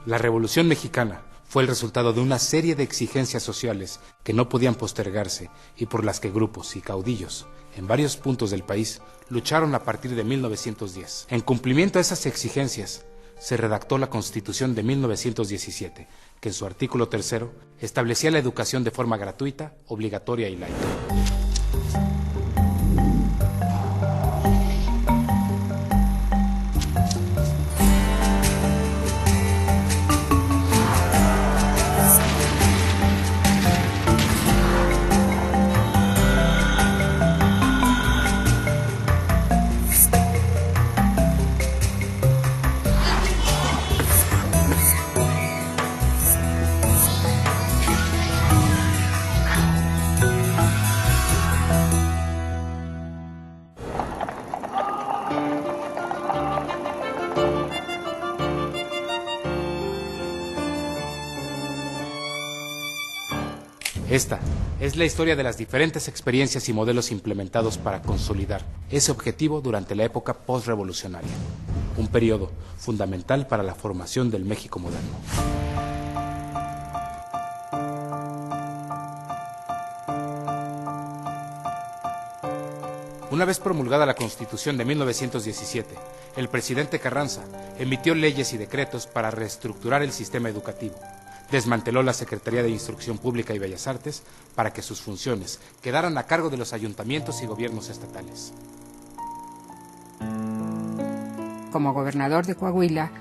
La Revolución Mexicana fue el resultado de una serie de exigencias sociales que no podían postergarse y por las que grupos y caudillos en varios puntos del país lucharon a partir de 1910. En cumplimiento a esas exigencias, se redactó la Constitución de 1917, que en su artículo 3 establecía la educación de forma gratuita, obligatoria y laica. Esta es la historia de las diferentes experiencias y modelos implementados para consolidar ese objetivo durante la época postrevolucionaria, un periodo fundamental para la formación del México moderno. Una vez promulgada la Constitución de 1917, el presidente Carranza emitió leyes y decretos para reestructurar el sistema educativo. Desmanteló la Secretaría de Instrucción Pública y Bellas Artes para que sus funciones quedaran a cargo de los ayuntamientos y gobiernos estatales. Como gobernador de Coahuila,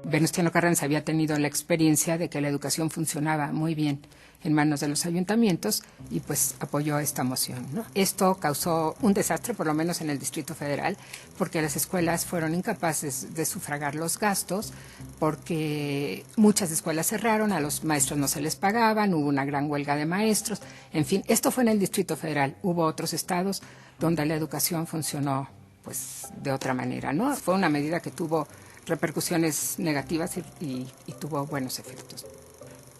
Venustiano Carranza había tenido la experiencia de que la educación funcionaba muy bien en manos de los ayuntamientos y pues apoyó esta moción, ¿no? Esto causó un desastre, por lo menos en el Distrito Federal, porque las escuelas fueron incapaces de sufragar los gastos, porque muchas escuelas cerraron, a los maestros no se les pagaban, hubo una gran huelga de maestros, en fin, esto fue en el Distrito Federal. Hubo otros estados donde la educación funcionó pues de otra manera, ¿no? Fue una medida que tuvo repercusiones negativas y tuvo buenos efectos.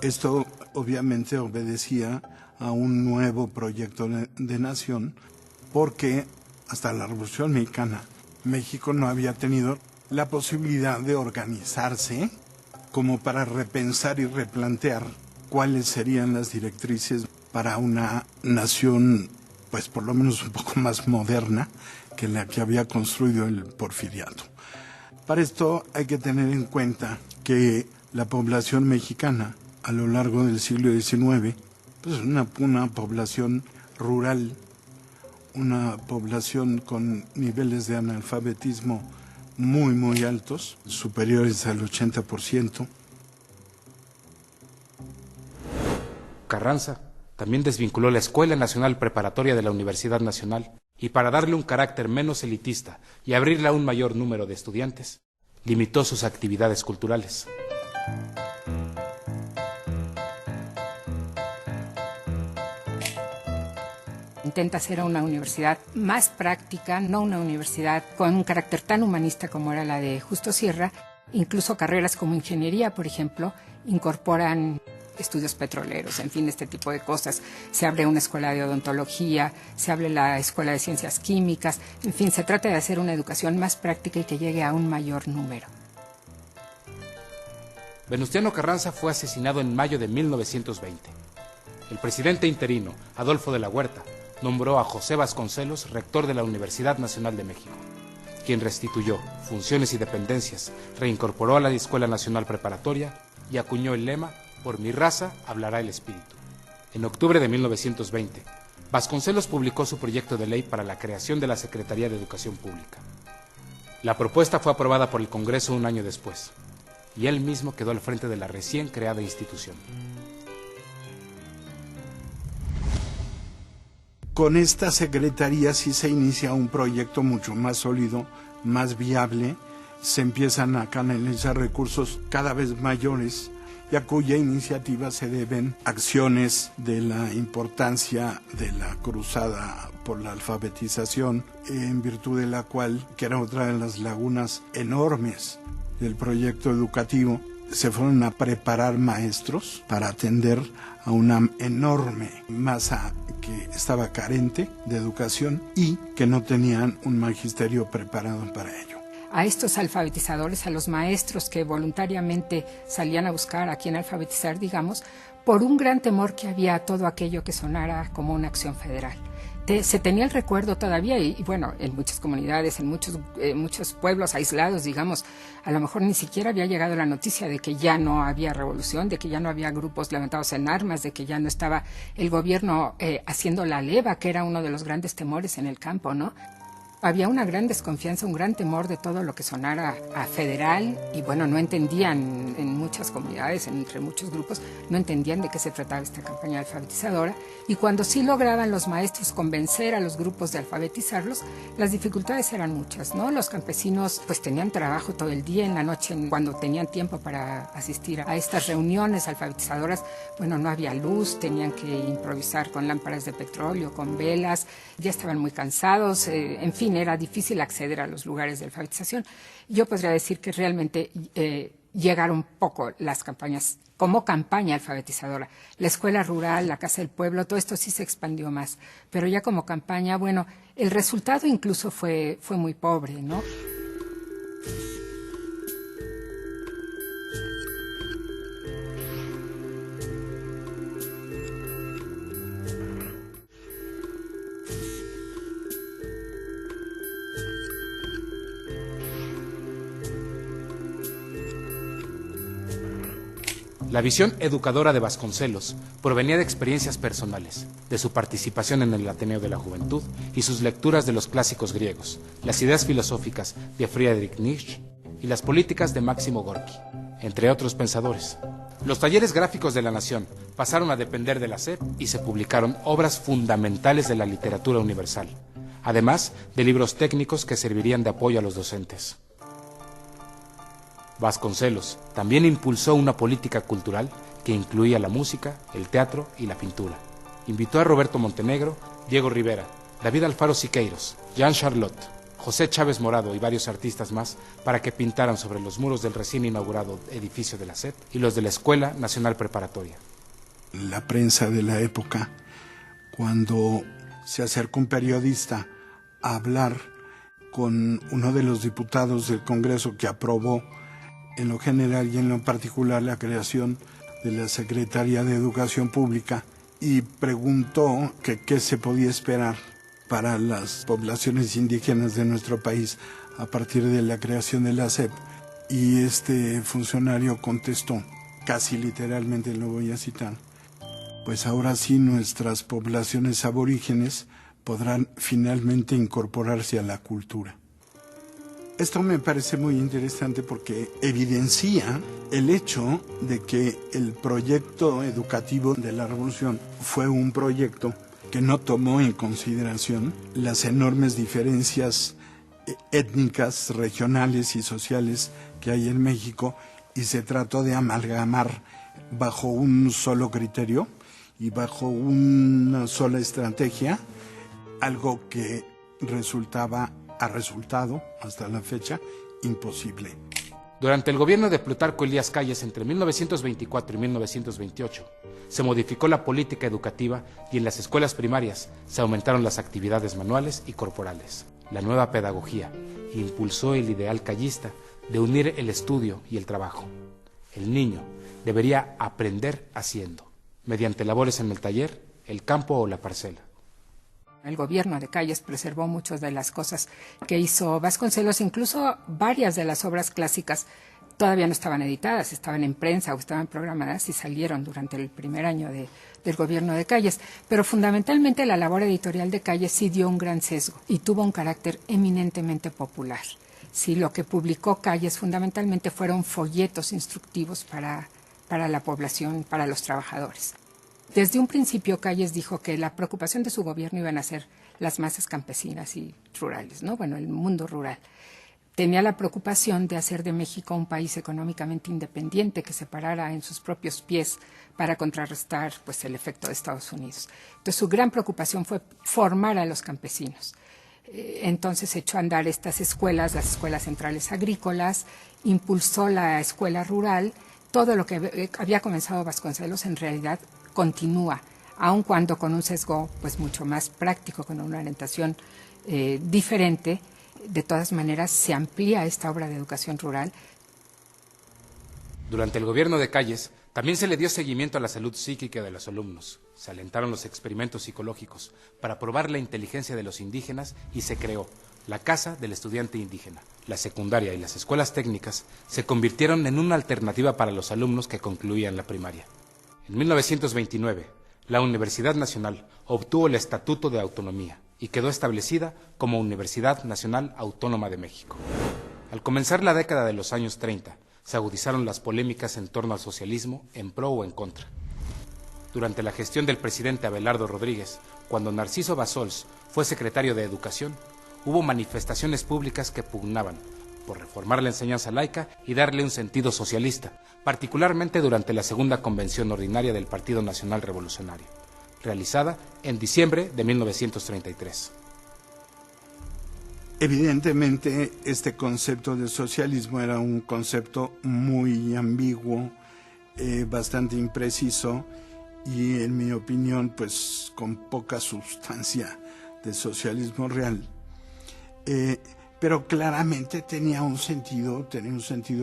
Esto obviamente obedecía a un nuevo proyecto de nación, porque hasta la Revolución Mexicana México no había tenido la posibilidad de organizarse como para repensar y replantear cuáles serían las directrices para una nación, pues por lo menos un poco más moderna que la que había construido el Porfiriato. Para esto hay que tener en cuenta que la población mexicana a lo largo del siglo XIX, pues una población rural, una población con niveles de analfabetismo muy, muy altos, superiores al 80%. Carranza también desvinculó la Escuela Nacional Preparatoria de la Universidad Nacional y para darle un carácter menos elitista y abrirle a un mayor número de estudiantes, limitó sus actividades culturales. Intenta ser una universidad más práctica, no una universidad con un carácter tan humanista como era la de Justo Sierra. Incluso carreras como ingeniería, por ejemplo, incorporan estudios petroleros, en fin, este tipo de cosas. Se abre una escuela de odontología, se abre la escuela de ciencias químicas, en fin, se trata de hacer una educación más práctica y que llegue a un mayor número. Venustiano Carranza fue asesinado en mayo de 1920. El presidente interino, Adolfo de la Huerta, nombró a José Vasconcelos rector de la Universidad Nacional de México, quien restituyó funciones y dependencias, reincorporó a la Escuela Nacional Preparatoria y acuñó el lema "Por mi raza hablará el espíritu". En octubre de 1920, Vasconcelos publicó su proyecto de ley para la creación de la Secretaría de Educación Pública. La propuesta fue aprobada por el Congreso un año después, y él mismo quedó al frente de la recién creada institución. Con esta secretaría sí se inicia un proyecto mucho más sólido, más viable, se empiezan a canalizar recursos cada vez mayores y a cuya iniciativa se deben acciones de la importancia de la cruzada por la alfabetización, en virtud de la cual, que era otra de las lagunas enormes del proyecto educativo, se fueron a preparar maestros para atender a una enorme masa que estaba carente de educación y que no tenían un magisterio preparado para ello. a estos alfabetizadores, a los maestros que voluntariamente salían a buscar a quién alfabetizar, digamos, por un gran temor que había a todo aquello que sonara como una acción federal. Se tenía el recuerdo todavía y bueno, en muchas comunidades, en muchos pueblos aislados, digamos, a lo mejor ni siquiera había llegado la noticia de que ya no había revolución, de que ya no había grupos levantados en armas, de que ya no estaba el gobierno haciendo la leva, que era uno de los grandes temores en el campo, ¿no? Había una gran desconfianza, un gran temor de todo lo que sonara a federal y bueno, no entendían en muchas comunidades, entre muchos grupos, no entendían de qué se trataba esta campaña alfabetizadora y cuando sí lograban los maestros convencer a los grupos de alfabetizarlos, las dificultades eran muchas, ¿no? Los campesinos pues tenían trabajo todo el día, en la noche cuando tenían tiempo para asistir a estas reuniones alfabetizadoras, bueno, no había luz, tenían que improvisar con lámparas de petróleo, con velas, ya estaban muy cansados, en fin, era difícil acceder a los lugares de alfabetización. Yo podría decir que realmente llegaron poco las campañas, como campaña alfabetizadora. La escuela rural, la casa del pueblo, todo esto sí se expandió más. Pero ya como campaña, bueno, el resultado incluso fue muy pobre, ¿no? La visión educadora de Vasconcelos provenía de experiencias personales, de su participación en el Ateneo de la Juventud y sus lecturas de los clásicos griegos, las ideas filosóficas de Friedrich Nietzsche y las políticas de Máximo Gorki, entre otros pensadores. Los talleres gráficos de La Nación pasaron a depender de la SEP y se publicaron obras fundamentales de la literatura universal, además de libros técnicos que servirían de apoyo a los docentes. Vasconcelos también impulsó una política cultural que incluía la música, el teatro y la pintura. Invitó a Roberto Montenegro, Diego Rivera, David Alfaro Siqueiros, Jean Charlotte, José Chávez Morado y varios artistas más para que pintaran sobre los muros del recién inaugurado edificio de la SEP y los de la Escuela Nacional Preparatoria. La prensa de la época, cuando se acercó un periodista a hablar con uno de los diputados del Congreso que aprobó en lo general y en lo particular la creación de la Secretaría de Educación Pública y preguntó que qué se podía esperar para las poblaciones indígenas de nuestro país a partir de la creación de la SEP. Y este funcionario contestó, casi literalmente lo voy a citar, pues ahora sí nuestras poblaciones aborígenes podrán finalmente incorporarse a la cultura. Esto me parece muy interesante porque evidencia el hecho de que el proyecto educativo de la Revolución fue un proyecto que no tomó en consideración las enormes diferencias étnicas, regionales y sociales que hay en México y se trató de amalgamar bajo un solo criterio y bajo una sola estrategia, algo que ha resultado, hasta la fecha, imposible. Durante el gobierno de Plutarco Elías Calles entre 1924 y 1928, se modificó la política educativa y en las escuelas primarias se aumentaron las actividades manuales y corporales. La nueva pedagogía impulsó el ideal callista de unir el estudio y el trabajo. El niño debería aprender haciendo, mediante labores en el taller, el campo o la parcela. El gobierno de Calles preservó muchas de las cosas que hizo Vasconcelos, incluso varias de las obras clásicas todavía no estaban editadas, estaban en prensa o estaban programadas y salieron durante el primer año del gobierno de Calles. Pero fundamentalmente la labor editorial de Calles sí dio un gran sesgo y tuvo un carácter eminentemente popular. Sí, lo que publicó Calles fundamentalmente fueron folletos instructivos para la población, para los trabajadores. Desde un principio Calles dijo que la preocupación de su gobierno iban a ser las masas campesinas y rurales, ¿no? Bueno, el mundo rural. Tenía la preocupación de hacer de México un país económicamente independiente que se parara en sus propios pies para contrarrestar pues, el efecto de Estados Unidos. Entonces su gran preocupación fue formar a los campesinos. Entonces echó a andar estas escuelas, las escuelas centrales agrícolas, impulsó la escuela rural. Todo lo que había comenzado Vasconcelos en realidad continúa, aun cuando con un sesgo pues mucho más práctico, con una orientación diferente, de todas maneras se amplía esta obra de educación rural. Durante el gobierno de Calles, también se le dio seguimiento a la salud psíquica de los alumnos. Se alentaron los experimentos psicológicos para probar la inteligencia de los indígenas y se creó la Casa del Estudiante Indígena. La secundaria y las escuelas técnicas se convirtieron en una alternativa para los alumnos que concluían la primaria. En 1929, la Universidad Nacional obtuvo el Estatuto de Autonomía y quedó establecida como Universidad Nacional Autónoma de México. Al comenzar la década de los años 30, se agudizaron las polémicas en torno al socialismo, en pro o en contra. Durante la gestión del presidente Abelardo Rodríguez, cuando Narciso Bassols fue secretario de Educación, hubo manifestaciones públicas que pugnaban por reformar la enseñanza laica y darle un sentido socialista, particularmente durante la segunda convención ordinaria del Partido Nacional Revolucionario, realizada en diciembre de 1933. Evidentemente, este concepto de socialismo era un concepto muy ambiguo, bastante impreciso y, en mi opinión, pues con poca sustancia de socialismo real. Pero claramente tenía un sentido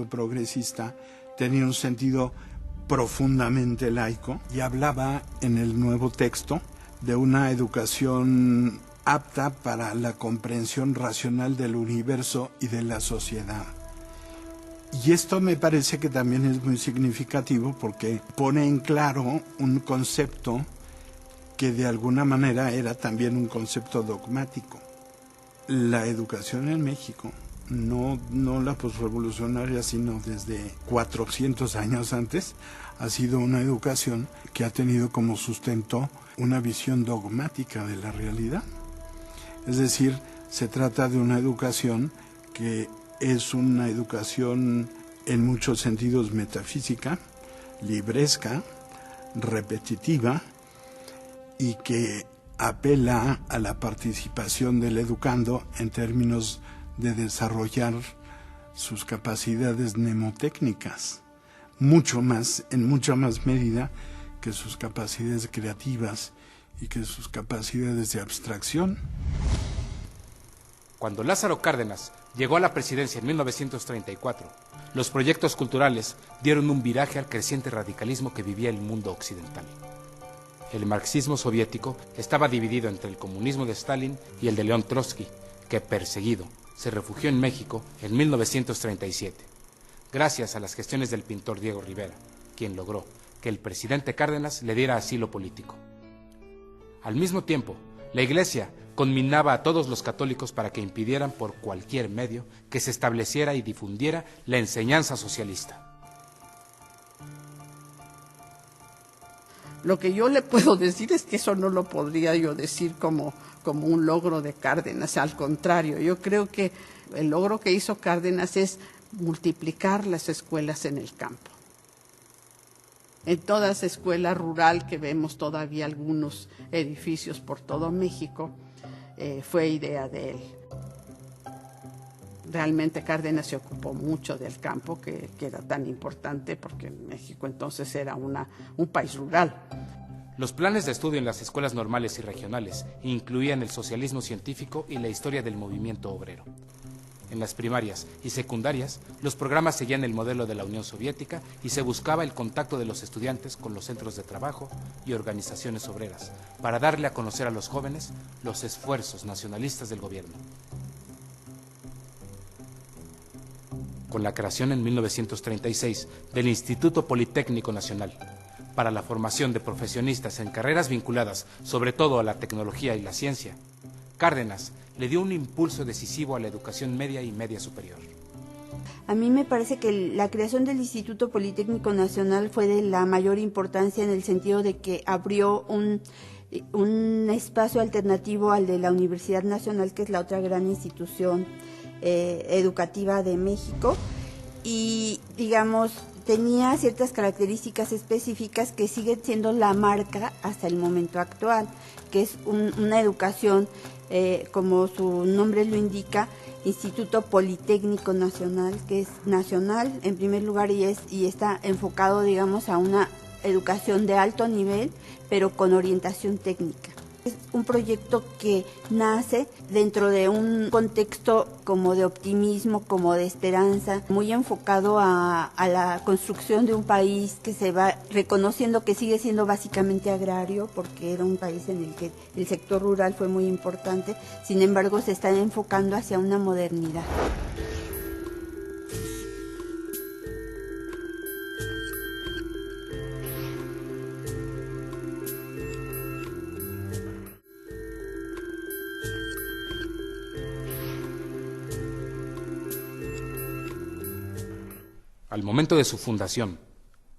progresista, tenía un sentido profundamente laico y hablaba en el nuevo texto de una educación apta para la comprensión racional del universo y de la sociedad. Y esto me parece que también es muy significativo porque pone en claro un concepto que de alguna manera era también un concepto dogmático. La educación en México, no la posrevolucionaria, sino desde 400 años antes, ha sido una educación que ha tenido como sustento una visión dogmática de la realidad. Es decir, se trata de una educación que es una educación en muchos sentidos metafísica, libresca, repetitiva y que apela a la participación del educando en términos de desarrollar sus capacidades mnemotécnicas, en mucha más medida que sus capacidades creativas y que sus capacidades de abstracción. Cuando Lázaro Cárdenas llegó a la presidencia en 1934, los proyectos culturales dieron un viraje al creciente radicalismo que vivía el mundo occidental. El marxismo soviético estaba dividido entre el comunismo de Stalin y el de León Trotsky, que, perseguido, se refugió en México en 1937, gracias a las gestiones del pintor Diego Rivera, quien logró que el presidente Cárdenas le diera asilo político. Al mismo tiempo, la Iglesia conminaba a todos los católicos para que impidieran por cualquier medio que se estableciera y difundiera la enseñanza socialista. Lo que yo le puedo decir es que eso no lo podría yo decir como un logro de Cárdenas. Al contrario, yo creo que el logro que hizo Cárdenas es multiplicar las escuelas en el campo. En toda esa escuela rural que vemos todavía algunos edificios por todo México, fue idea de él. Realmente Cárdenas se ocupó mucho del campo, que era tan importante porque México entonces era un país rural. Los planes de estudio en las escuelas normales y regionales incluían el socialismo científico y la historia del movimiento obrero. En las primarias y secundarias, los programas seguían el modelo de la Unión Soviética y se buscaba el contacto de los estudiantes con los centros de trabajo y organizaciones obreras para darle a conocer a los jóvenes los esfuerzos nacionalistas del gobierno. Con la creación en 1936 del Instituto Politécnico Nacional para la formación de profesionistas en carreras vinculadas sobre todo a la tecnología y la ciencia, Cárdenas le dio un impulso decisivo a la educación media y media superior. A mí me parece que la creación del Instituto Politécnico Nacional fue de la mayor importancia en el sentido de que abrió un espacio alternativo al de la Universidad Nacional, que es la otra gran institución educativa de México, y digamos tenía ciertas características específicas que siguen siendo la marca hasta el momento actual, que es una educación, como su nombre lo indica, Instituto Politécnico Nacional, que es nacional en primer lugar y está enfocado, digamos, a una educación de alto nivel, pero con orientación técnica. Es un proyecto que nace dentro de un contexto como de optimismo, como de esperanza, muy enfocado a la construcción de un país que se va reconociendo que sigue siendo básicamente agrario, porque era un país en el que el sector rural fue muy importante, sin embargo se está enfocando hacia una modernidad. Al momento de su fundación,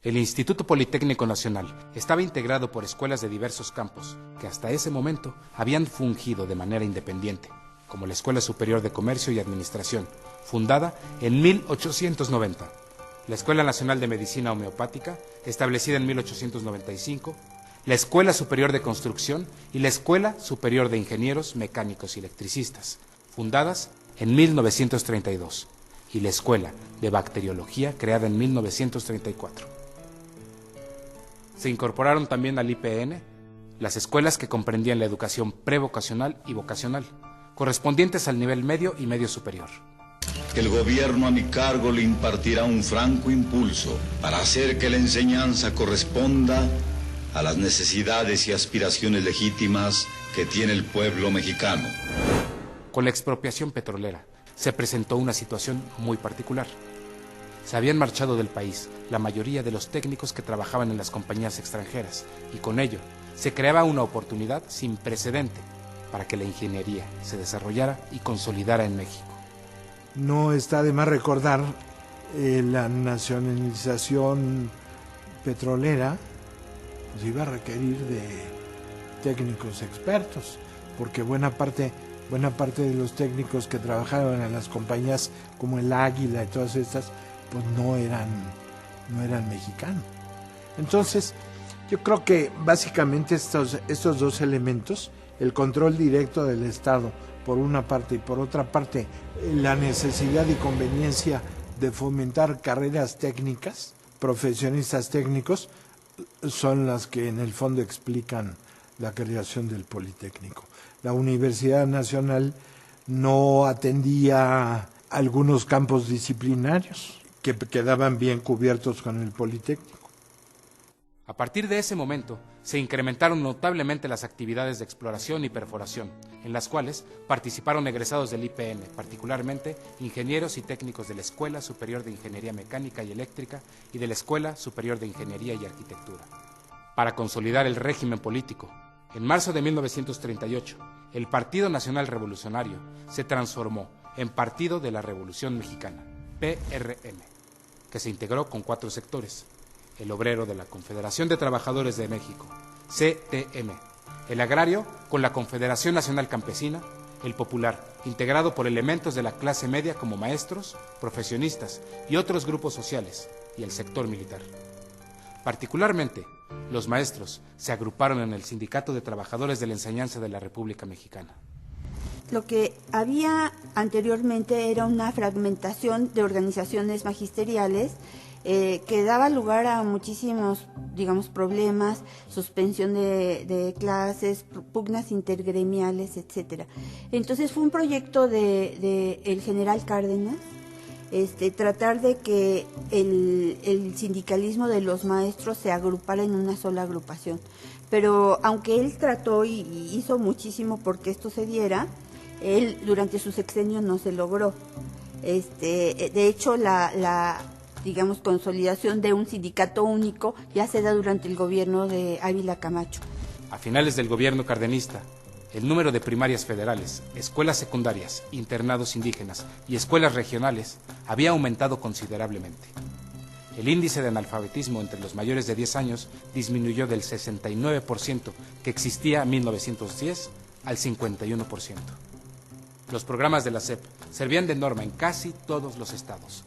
el Instituto Politécnico Nacional estaba integrado por escuelas de diversos campos que hasta ese momento habían fungido de manera independiente, como la Escuela Superior de Comercio y Administración, fundada en 1890, la Escuela Nacional de Medicina Homeopática, establecida en 1895, la Escuela Superior de Construcción y la Escuela Superior de Ingenieros Mecánicos y Electricistas, fundadas en 1932, y la Escuela de Bacteriología, creada en 1934. Se incorporaron también al IPN las escuelas que comprendían la educación prevocacional y vocacional, correspondientes al nivel medio y medio superior. El gobierno a mi cargo le impartirá un franco impulso para hacer que la enseñanza corresponda a las necesidades y aspiraciones legítimas que tiene el pueblo mexicano. Con la expropiación petrolera se presentó una situación muy particular. Se habían marchado del país la mayoría de los técnicos que trabajaban en las compañías extranjeras y con ello se creaba una oportunidad sin precedente para que la ingeniería se desarrollara y consolidara en México. No está de más recordar la nacionalización petrolera pues iba a requerir de técnicos expertos, porque buena parte de los técnicos que trabajaban en las compañías como el Águila y todas estas, pues no eran mexicanos. Entonces, yo creo que básicamente estos dos elementos, el control directo del Estado por una parte y por otra parte la necesidad y conveniencia de fomentar carreras técnicas, profesionistas técnicos, son las que en el fondo explican la creación del Politécnico. La Universidad Nacional no atendía algunos campos disciplinarios que quedaban bien cubiertos con el Politécnico. A partir de ese momento, se incrementaron notablemente las actividades de exploración y perforación, en las cuales participaron egresados del IPN, particularmente ingenieros y técnicos de la Escuela Superior de Ingeniería Mecánica y Eléctrica y de la Escuela Superior de Ingeniería y Arquitectura. Para consolidar el régimen político, en marzo de 1938, el Partido Nacional Revolucionario se transformó en Partido de la Revolución Mexicana, PRM, que se integró con 4 sectores: el obrero de la Confederación de Trabajadores de México, CTM, el agrario con la Confederación Nacional Campesina, el popular, integrado por elementos de la clase media como maestros, profesionistas y otros grupos sociales, y el sector militar. Particularmente, los maestros se agruparon en el Sindicato de Trabajadores de la Enseñanza de la República Mexicana. Lo que había anteriormente era una fragmentación de organizaciones magisteriales que daba lugar a muchísimos, problemas, suspensión de clases, pugnas intergremiales, etcétera. Entonces fue un proyecto de el general Cárdenas, tratar de que el sindicalismo de los maestros se agrupara en una sola agrupación. Pero aunque él trató y hizo muchísimo porque esto se diera, él durante su sexenio no se logró. De hecho, la consolidación de un sindicato único ya se da durante el gobierno de Ávila Camacho. A finales del gobierno cardenista, el número de primarias federales, escuelas secundarias, internados indígenas y escuelas regionales había aumentado considerablemente. El índice de analfabetismo entre los mayores de 10 años disminuyó del 69% que existía en 1910 al 51%. Los programas de la SEP servían de norma en casi todos los estados.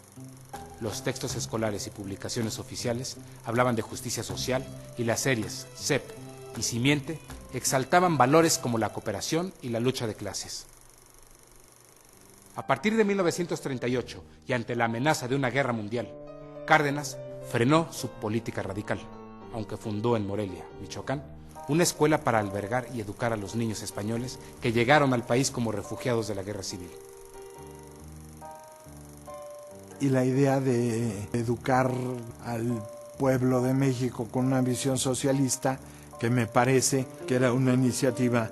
Los textos escolares y publicaciones oficiales hablaban de justicia social y las series SEP y Simiente exaltaban valores como la cooperación y la lucha de clases. A partir de 1938 y ante la amenaza de una guerra mundial, Cárdenas frenó su política radical, aunque fundó en Morelia, Michoacán, una escuela para albergar y educar a los niños españoles que llegaron al país como refugiados de la guerra civil. Y la idea de educar al pueblo de México con una visión socialista, que me parece que era una iniciativa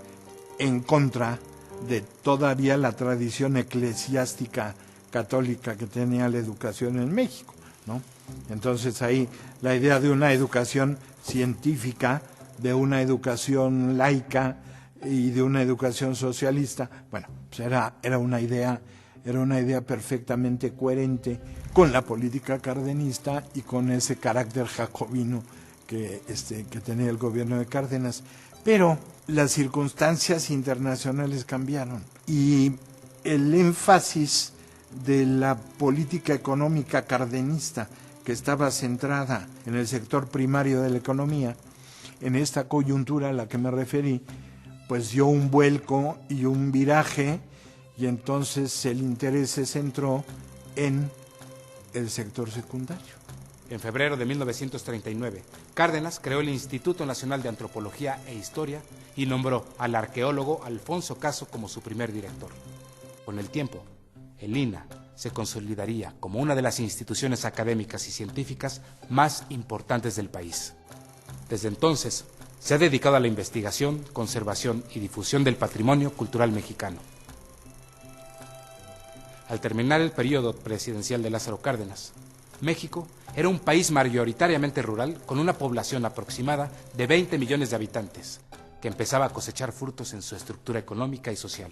en contra de todavía la tradición eclesiástica católica que tenía la educación en México, ¿no? Entonces ahí la idea de una educación científica, de una educación laica y de una educación socialista, bueno, pues era una idea perfectamente coherente con la política cardenista y con ese carácter jacobino que tenía el gobierno de Cárdenas. Pero las circunstancias internacionales cambiaron y el énfasis de la política económica cardenista, que estaba centrada en el sector primario de la economía, en esta coyuntura a la que me referí, pues dio un vuelco y un viraje, y entonces el interés se centró en el sector secundario. En febrero de 1939, Cárdenas creó el Instituto Nacional de Antropología e Historia y nombró al arqueólogo Alfonso Caso como su primer director. Con el tiempo, el INAH se consolidaría como una de las instituciones académicas y científicas más importantes del país. Desde entonces, se ha dedicado a la investigación, conservación y difusión del patrimonio cultural mexicano. Al terminar el periodo presidencial de Lázaro Cárdenas, México era un país mayoritariamente rural con una población aproximada de 20 millones de habitantes, que empezaba a cosechar frutos en su estructura económica y social,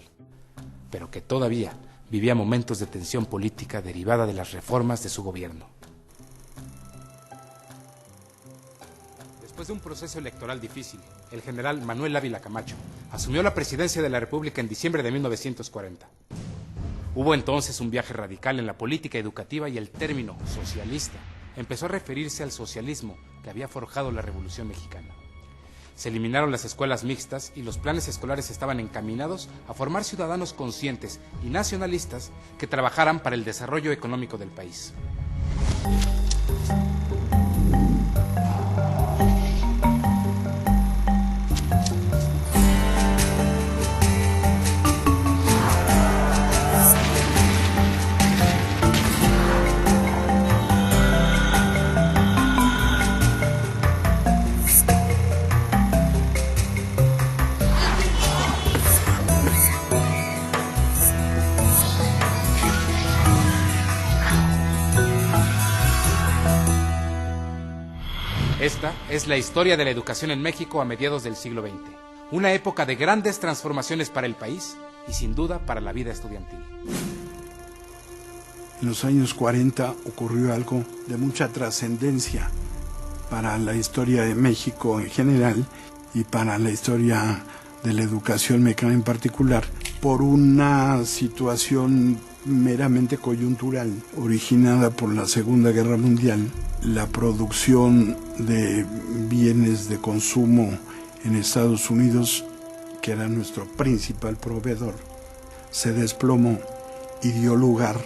pero que todavía vivía momentos de tensión política derivada de las reformas de su gobierno. Después de un proceso electoral difícil, el general Manuel Ávila Camacho asumió la presidencia de la República en diciembre de 1940. Hubo entonces un viaje radical en la política educativa y el término socialista empezó a referirse al socialismo que había forjado la Revolución Mexicana. Se eliminaron las escuelas mixtas y los planes escolares estaban encaminados a formar ciudadanos conscientes y nacionalistas que trabajaran para el desarrollo económico del país. Esta es la historia de la educación en México a mediados del siglo XX, una época de grandes transformaciones para el país y sin duda para la vida estudiantil. En los años 40 ocurrió algo de mucha trascendencia para la historia de México en general y para la historia de la educación mexicana en particular, por una situación meramente coyuntural originada por la Segunda Guerra Mundial. La producción de bienes de consumo en Estados Unidos, que era nuestro principal proveedor, se desplomó y dio lugar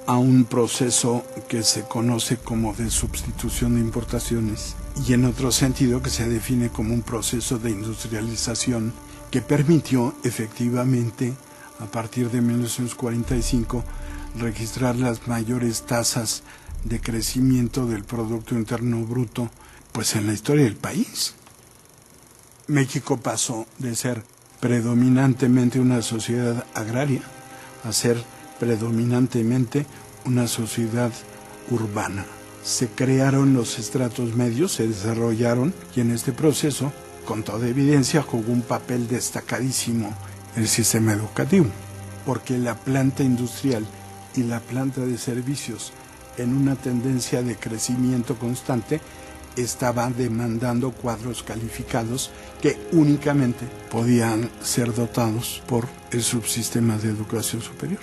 a un proceso que se conoce como de sustitución de importaciones y en otro sentido que se define como un proceso de industrialización que permitió efectivamente a partir de 1945 registrar las mayores tasas de crecimiento del Producto Interno Bruto pues en la historia del país. México pasó de ser predominantemente una sociedad agraria a ser predominantemente una sociedad urbana. Se crearon los estratos medios, se desarrollaron y en este proceso, con toda evidencia, jugó un papel destacadísimo el sistema educativo, porque la planta industrial y la planta de servicios en una tendencia de crecimiento constante estaba demandando cuadros calificados que únicamente podían ser dotados por el subsistema de educación superior.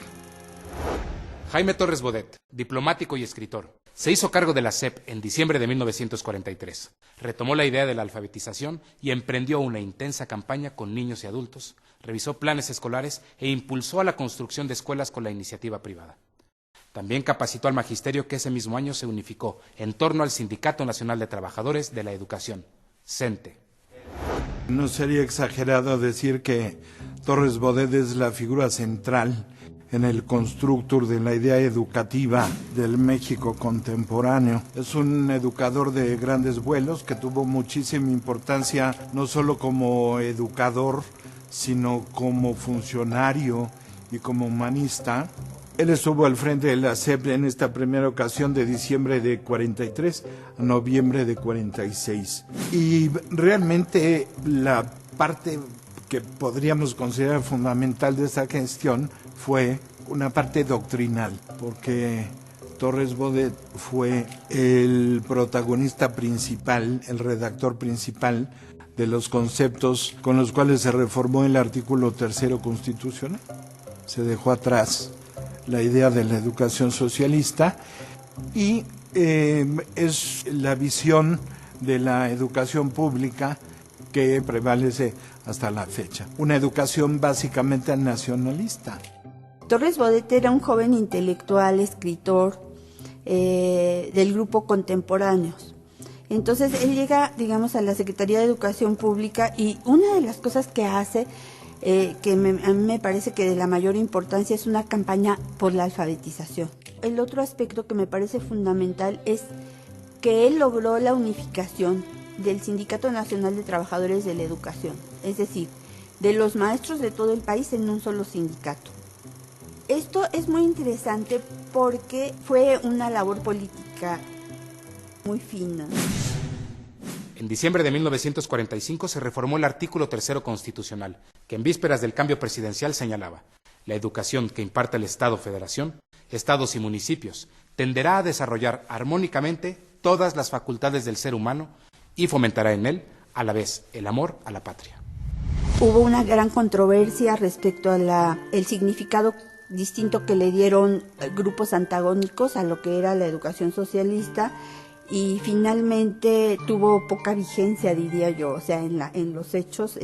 Jaime Torres Bodet, diplomático y escritor, se hizo cargo de la SEP en diciembre de 1943. Retomó la idea de la alfabetización y emprendió una intensa campaña con niños y adultos, revisó planes escolares e impulsó a la construcción de escuelas con la iniciativa privada. También capacitó al magisterio, que ese mismo año se unificó en torno al Sindicato Nacional de Trabajadores de la Educación, CENTE. No sería exagerado decir que Torres Bodet es la figura central en el constructor de la idea educativa del México contemporáneo. Es un educador de grandes vuelos que tuvo muchísima importancia no solo como educador, sino como funcionario y como humanista. Él estuvo al frente de la SEP en esta primera ocasión de diciembre de 43 a noviembre de 46. Y realmente la parte que podríamos considerar fundamental de esta gestión fue una parte doctrinal, porque Torres Bodet fue el protagonista principal, el redactor principal de los conceptos con los cuales se reformó el artículo 3 constitucional. Se dejó atrás la idea de la educación socialista y es la visión de la educación pública que prevalece hasta la fecha. Una educación básicamente nacionalista. Torres Bodet era un joven intelectual, escritor del grupo Contemporáneos. Entonces él llega, digamos, a la Secretaría de Educación Pública y una de las cosas que hace, a mí me parece que de la mayor importancia, es una campaña por la alfabetización. El otro aspecto que me parece fundamental es que él logró la unificación del Sindicato Nacional de Trabajadores de la Educación, es decir, de los maestros de todo el país en un solo sindicato. Esto es muy interesante porque fue una labor política muy fina. En diciembre de 1945 se reformó el artículo 3 constitucional, que en vísperas del cambio presidencial señalaba: la educación que imparte el Estado-Federación, estados y municipios, tenderá a desarrollar armónicamente todas las facultades del ser humano y fomentará en él, a la vez, el amor a la patria. Hubo una gran controversia respecto a el significado distinto que le dieron grupos antagónicos a lo que era la educación socialista, y finalmente tuvo poca vigencia, diría yo, o sea, en los hechos,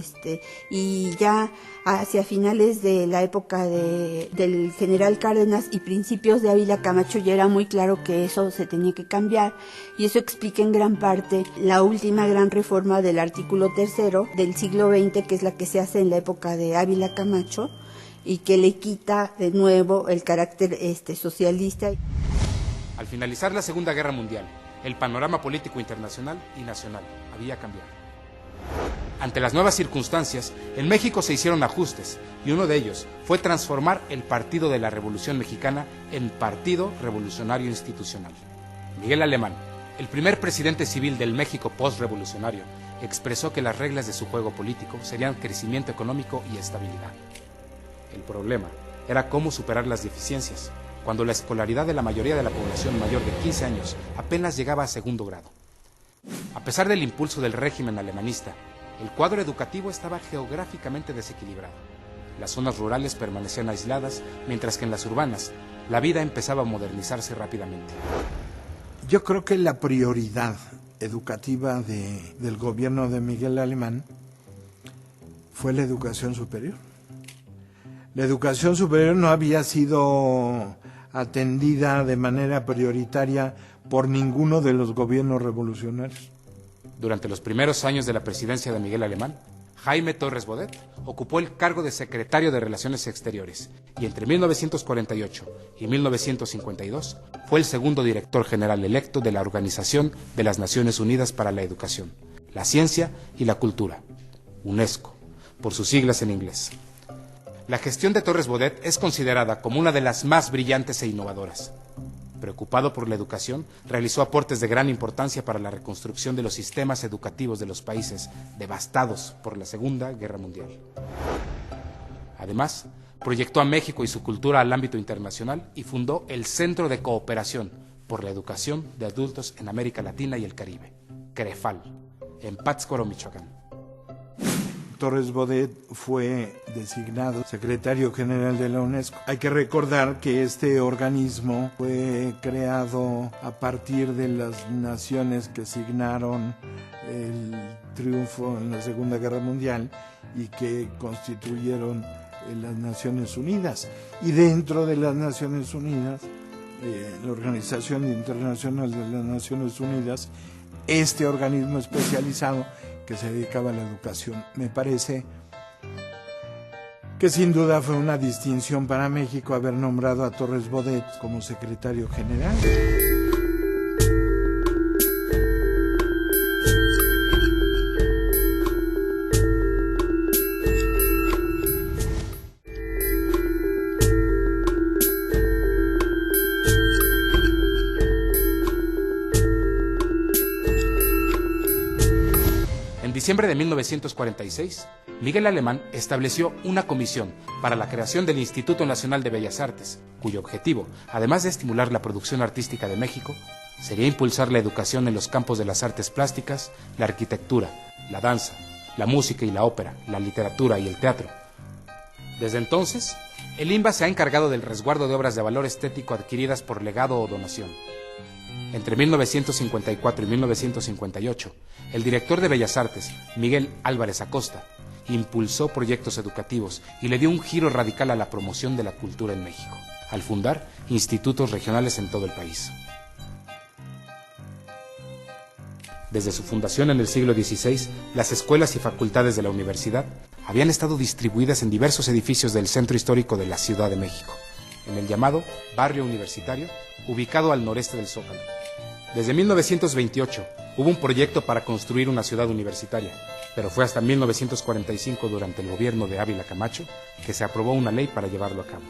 y ya hacia finales de la época del general Cárdenas y principios de Ávila Camacho ya era muy claro que eso se tenía que cambiar, y eso explica en gran parte la última gran reforma del artículo 3 del siglo XX, que es la que se hace en la época de Ávila Camacho, y que le quita de nuevo el carácter socialista. Al finalizar la Segunda Guerra Mundial, el panorama político internacional y nacional había cambiado. Ante las nuevas circunstancias, en México se hicieron ajustes, y uno de ellos fue transformar el Partido de la Revolución Mexicana en Partido Revolucionario Institucional. Miguel Alemán, el primer presidente civil del México postrevolucionario, expresó que las reglas de su juego político serían crecimiento económico y estabilidad. El problema era cómo superar las deficiencias, cuando la escolaridad de la mayoría de la población mayor de 15 años apenas llegaba a segundo grado. A pesar del impulso del régimen alemanista, el cuadro educativo estaba geográficamente desequilibrado. Las zonas rurales permanecían aisladas, mientras que en las urbanas la vida empezaba a modernizarse rápidamente. Yo creo que la prioridad educativa del gobierno de Miguel Alemán fue la educación superior. La educación superior no había sido atendida de manera prioritaria por ninguno de los gobiernos revolucionarios. Durante los primeros años de la presidencia de Miguel Alemán, Jaime Torres Bodet ocupó el cargo de secretario de Relaciones Exteriores y entre 1948 y 1952 fue el segundo director general electo de la Organización de las Naciones Unidas para la Educación, la Ciencia y la Cultura, UNESCO, por sus siglas en inglés. La gestión de Torres Bodet es considerada como una de las más brillantes e innovadoras. Preocupado por la educación, realizó aportes de gran importancia para la reconstrucción de los sistemas educativos de los países devastados por la Segunda Guerra Mundial. Además, proyectó a México y su cultura al ámbito internacional y fundó el Centro de Cooperación por la Educación de Adultos en América Latina y el Caribe, CREFAL, en Pátzcuaro, Michoacán. Torres Bodet fue designado secretario general de la UNESCO. Hay que recordar que este organismo fue creado a partir de las naciones que signaron el triunfo en la Segunda Guerra Mundial y que constituyeron las Naciones Unidas. Y dentro de las Naciones Unidas, la Organización Internacional de las Naciones Unidas, este organismo especializado que se dedicaba a la educación. Me parece que sin duda fue una distinción para México haber nombrado a Torres Bodet como secretario general. En diciembre de 1946, Miguel Alemán estableció una comisión para la creación del Instituto Nacional de Bellas Artes, cuyo objetivo, además de estimular la producción artística de México, sería impulsar la educación en los campos de las artes plásticas, la arquitectura, la danza, la música y la ópera, la literatura y el teatro. Desde entonces, el INBA se ha encargado del resguardo de obras de valor estético adquiridas por legado o donación. Entre 1954 y 1958, el director de Bellas Artes, Miguel Álvarez Acosta, impulsó proyectos educativos y le dio un giro radical a la promoción de la cultura en México, al fundar institutos regionales en todo el país. Desde su fundación en el siglo XVI, las escuelas y facultades de la universidad habían estado distribuidas en diversos edificios del centro histórico de la Ciudad de México, en el llamado Barrio Universitario, ubicado al noreste del Zócalo. Desde 1928 hubo un proyecto para construir una ciudad universitaria, pero fue hasta 1945, durante el gobierno de Ávila Camacho, que se aprobó una ley para llevarlo a cabo.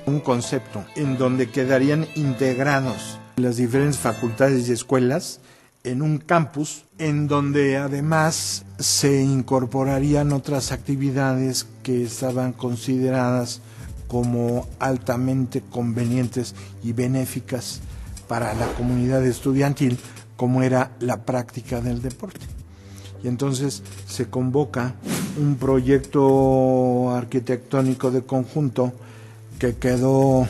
Un concepto en donde quedarían integrados las diferentes facultades y escuelas en un campus, en donde además se incorporarían otras actividades que estaban consideradas como altamente convenientes y benéficas para la comunidad estudiantil, como era la práctica del deporte. Y entonces se convoca un proyecto arquitectónico de conjunto que quedó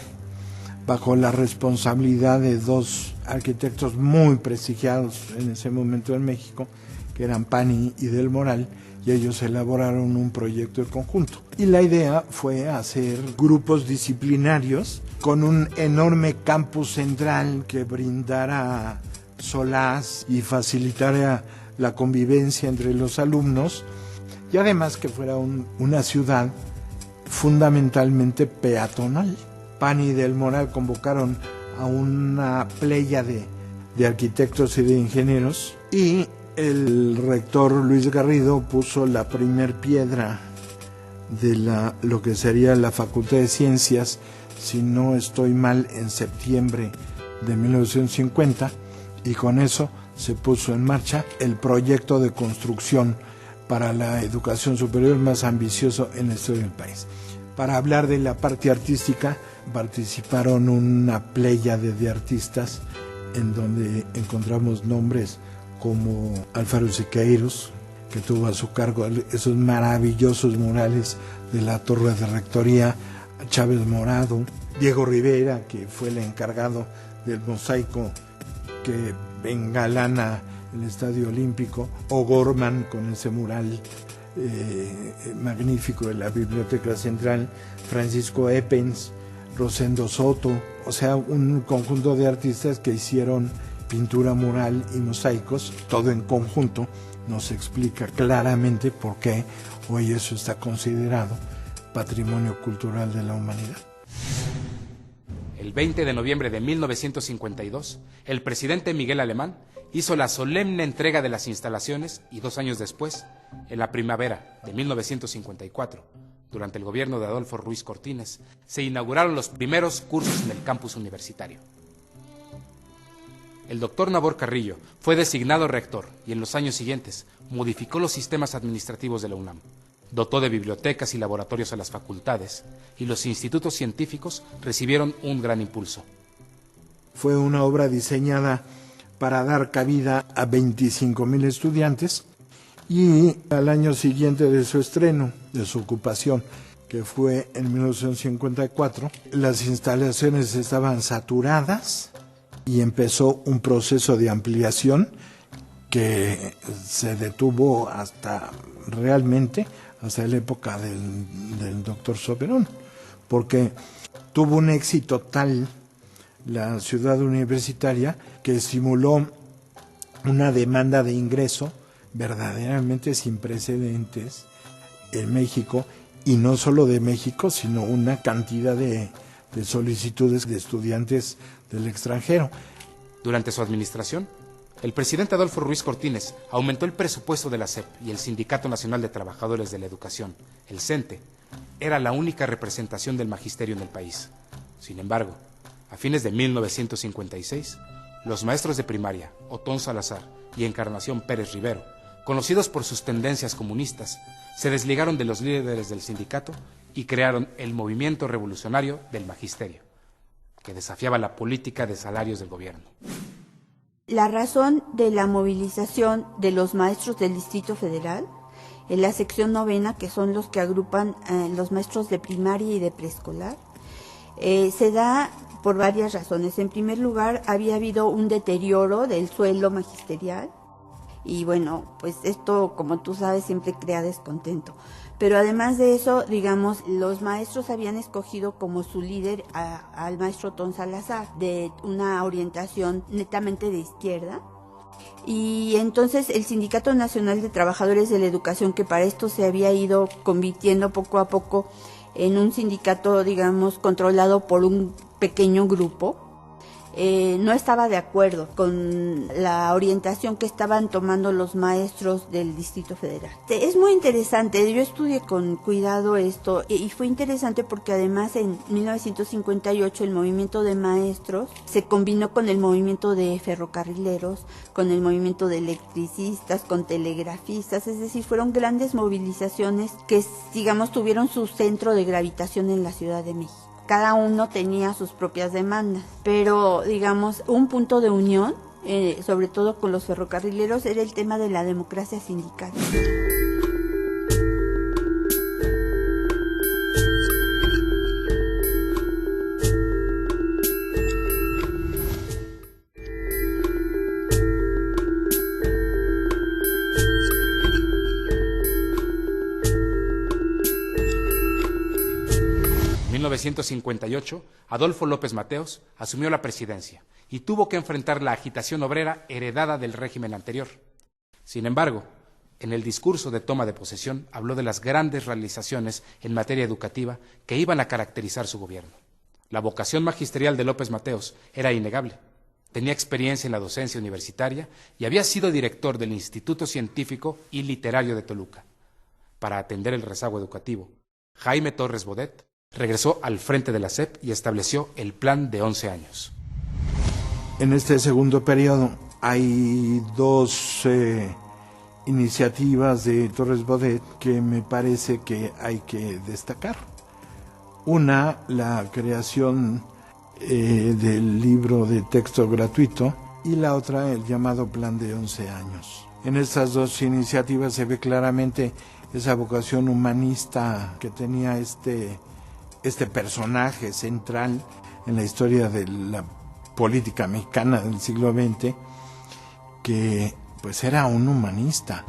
bajo la responsabilidad de dos arquitectos muy prestigiados en ese momento en México, que eran Pani y Del Moral, y ellos elaboraron un proyecto de conjunto. Y la idea fue hacer grupos disciplinarios con un enorme campus central que brindara solaz y facilitara la convivencia entre los alumnos, y además que fuera una ciudad fundamentalmente peatonal. Pani y Del Moral convocaron a una pléyade de arquitectos y de ingenieros, y el rector Luis Garrido puso la primer piedra de lo que sería la Facultad de Ciencias, si no estoy mal, en septiembre de 1950, y con eso se puso en marcha el proyecto de construcción para la educación superior más ambicioso en la historia del país. Para hablar de la parte artística, participaron una pléyade de artistas en donde encontramos nombres como Alfaro Siqueiros, que tuvo a su cargo esos maravillosos murales de la Torre de Rectoría, Chávez Morado, Diego Rivera, que fue el encargado del mosaico que engalana el Estadio Olímpico, o Gorman con ese mural magnífico de la Biblioteca Central, Francisco Eppens, Rosendo Soto, o sea, un conjunto de artistas que hicieron pintura mural y mosaicos, todo en conjunto. Nos explica claramente por qué hoy eso está considerado Patrimonio Cultural de la Humanidad. El 20 de noviembre de 1952, el presidente Miguel Alemán hizo la solemne entrega de las instalaciones, y 2 años después, en la primavera de 1954, durante el gobierno de Adolfo Ruiz Cortines, se inauguraron los primeros cursos en el campus universitario. El doctor Nabor Carrillo fue designado rector y en los años siguientes modificó los sistemas administrativos de la UNAM, dotó de bibliotecas y laboratorios a las facultades, y los institutos científicos recibieron un gran impulso. Fue una obra diseñada para dar cabida a 25,000 estudiantes, y al año siguiente de su estreno, de su ocupación, que fue en 1954, las instalaciones estaban saturadas y empezó un proceso de ampliación que se detuvo hasta la época del doctor Soberón, porque tuvo un éxito tal la ciudad universitaria que estimuló una demanda de ingreso verdaderamente sin precedentes en México, y no solo de México, sino una cantidad de solicitudes de estudiantes del extranjero. Durante su administración, el presidente Adolfo Ruiz Cortines aumentó el presupuesto de la SEP y el Sindicato Nacional de Trabajadores de la Educación, el CENTE, era la única representación del magisterio en el país. Sin embargo, a fines de 1956, los maestros de primaria, Otón Salazar y Encarnación Pérez Rivero, conocidos por sus tendencias comunistas, se desligaron de los líderes del sindicato y crearon el Movimiento Revolucionario del Magisterio, que desafiaba la política de salarios del gobierno. La razón de la movilización de los maestros del Distrito Federal, en la sección 9, que son los que agrupan los maestros de primaria y de preescolar, se da por varias razones. En primer lugar, había habido un deterioro del sueldo magisterial y bueno, pues esto, como tú sabes, siempre crea descontento. Pero además de eso, digamos, los maestros habían escogido como su líder al maestro Otón Salazar, de una orientación netamente de izquierda. Y entonces el Sindicato Nacional de Trabajadores de la Educación, que para esto se había ido convirtiendo poco a poco en un sindicato, digamos, controlado por un pequeño grupo, no estaba de acuerdo con la orientación que estaban tomando los maestros del Distrito Federal. Es muy interesante, yo estudié con cuidado esto y fue interesante porque además en 1958 el movimiento de maestros se combinó con el movimiento de ferrocarrileros, con el movimiento de electricistas, con telegrafistas, es decir, fueron grandes movilizaciones que, digamos, tuvieron su centro de gravitación en la Ciudad de México. Cada uno tenía sus propias demandas, pero digamos un punto de unión, sobre todo con los ferrocarrileros, era el tema de la democracia sindical. 1958, Adolfo López Mateos asumió la presidencia y tuvo que enfrentar la agitación obrera heredada del régimen anterior. Sin embargo, en el discurso de toma de posesión habló de las grandes realizaciones en materia educativa que iban a caracterizar su gobierno. La vocación magisterial de López Mateos era innegable. Tenía experiencia en la docencia universitaria y había sido director del Instituto Científico y Literario de Toluca. Para atender el rezago educativo, Jaime Torres Bodet regresó al frente de la SEP y estableció el plan de 11 años. En este segundo periodo hay dos iniciativas de Torres Bodet que me parece que hay que destacar. Una, la creación del libro de texto gratuito, y la otra, el llamado plan de 11 años. En estas dos iniciativas se ve claramente esa vocación humanista que tenía este personaje central en la historia de la política mexicana del siglo XX, que pues era un humanista.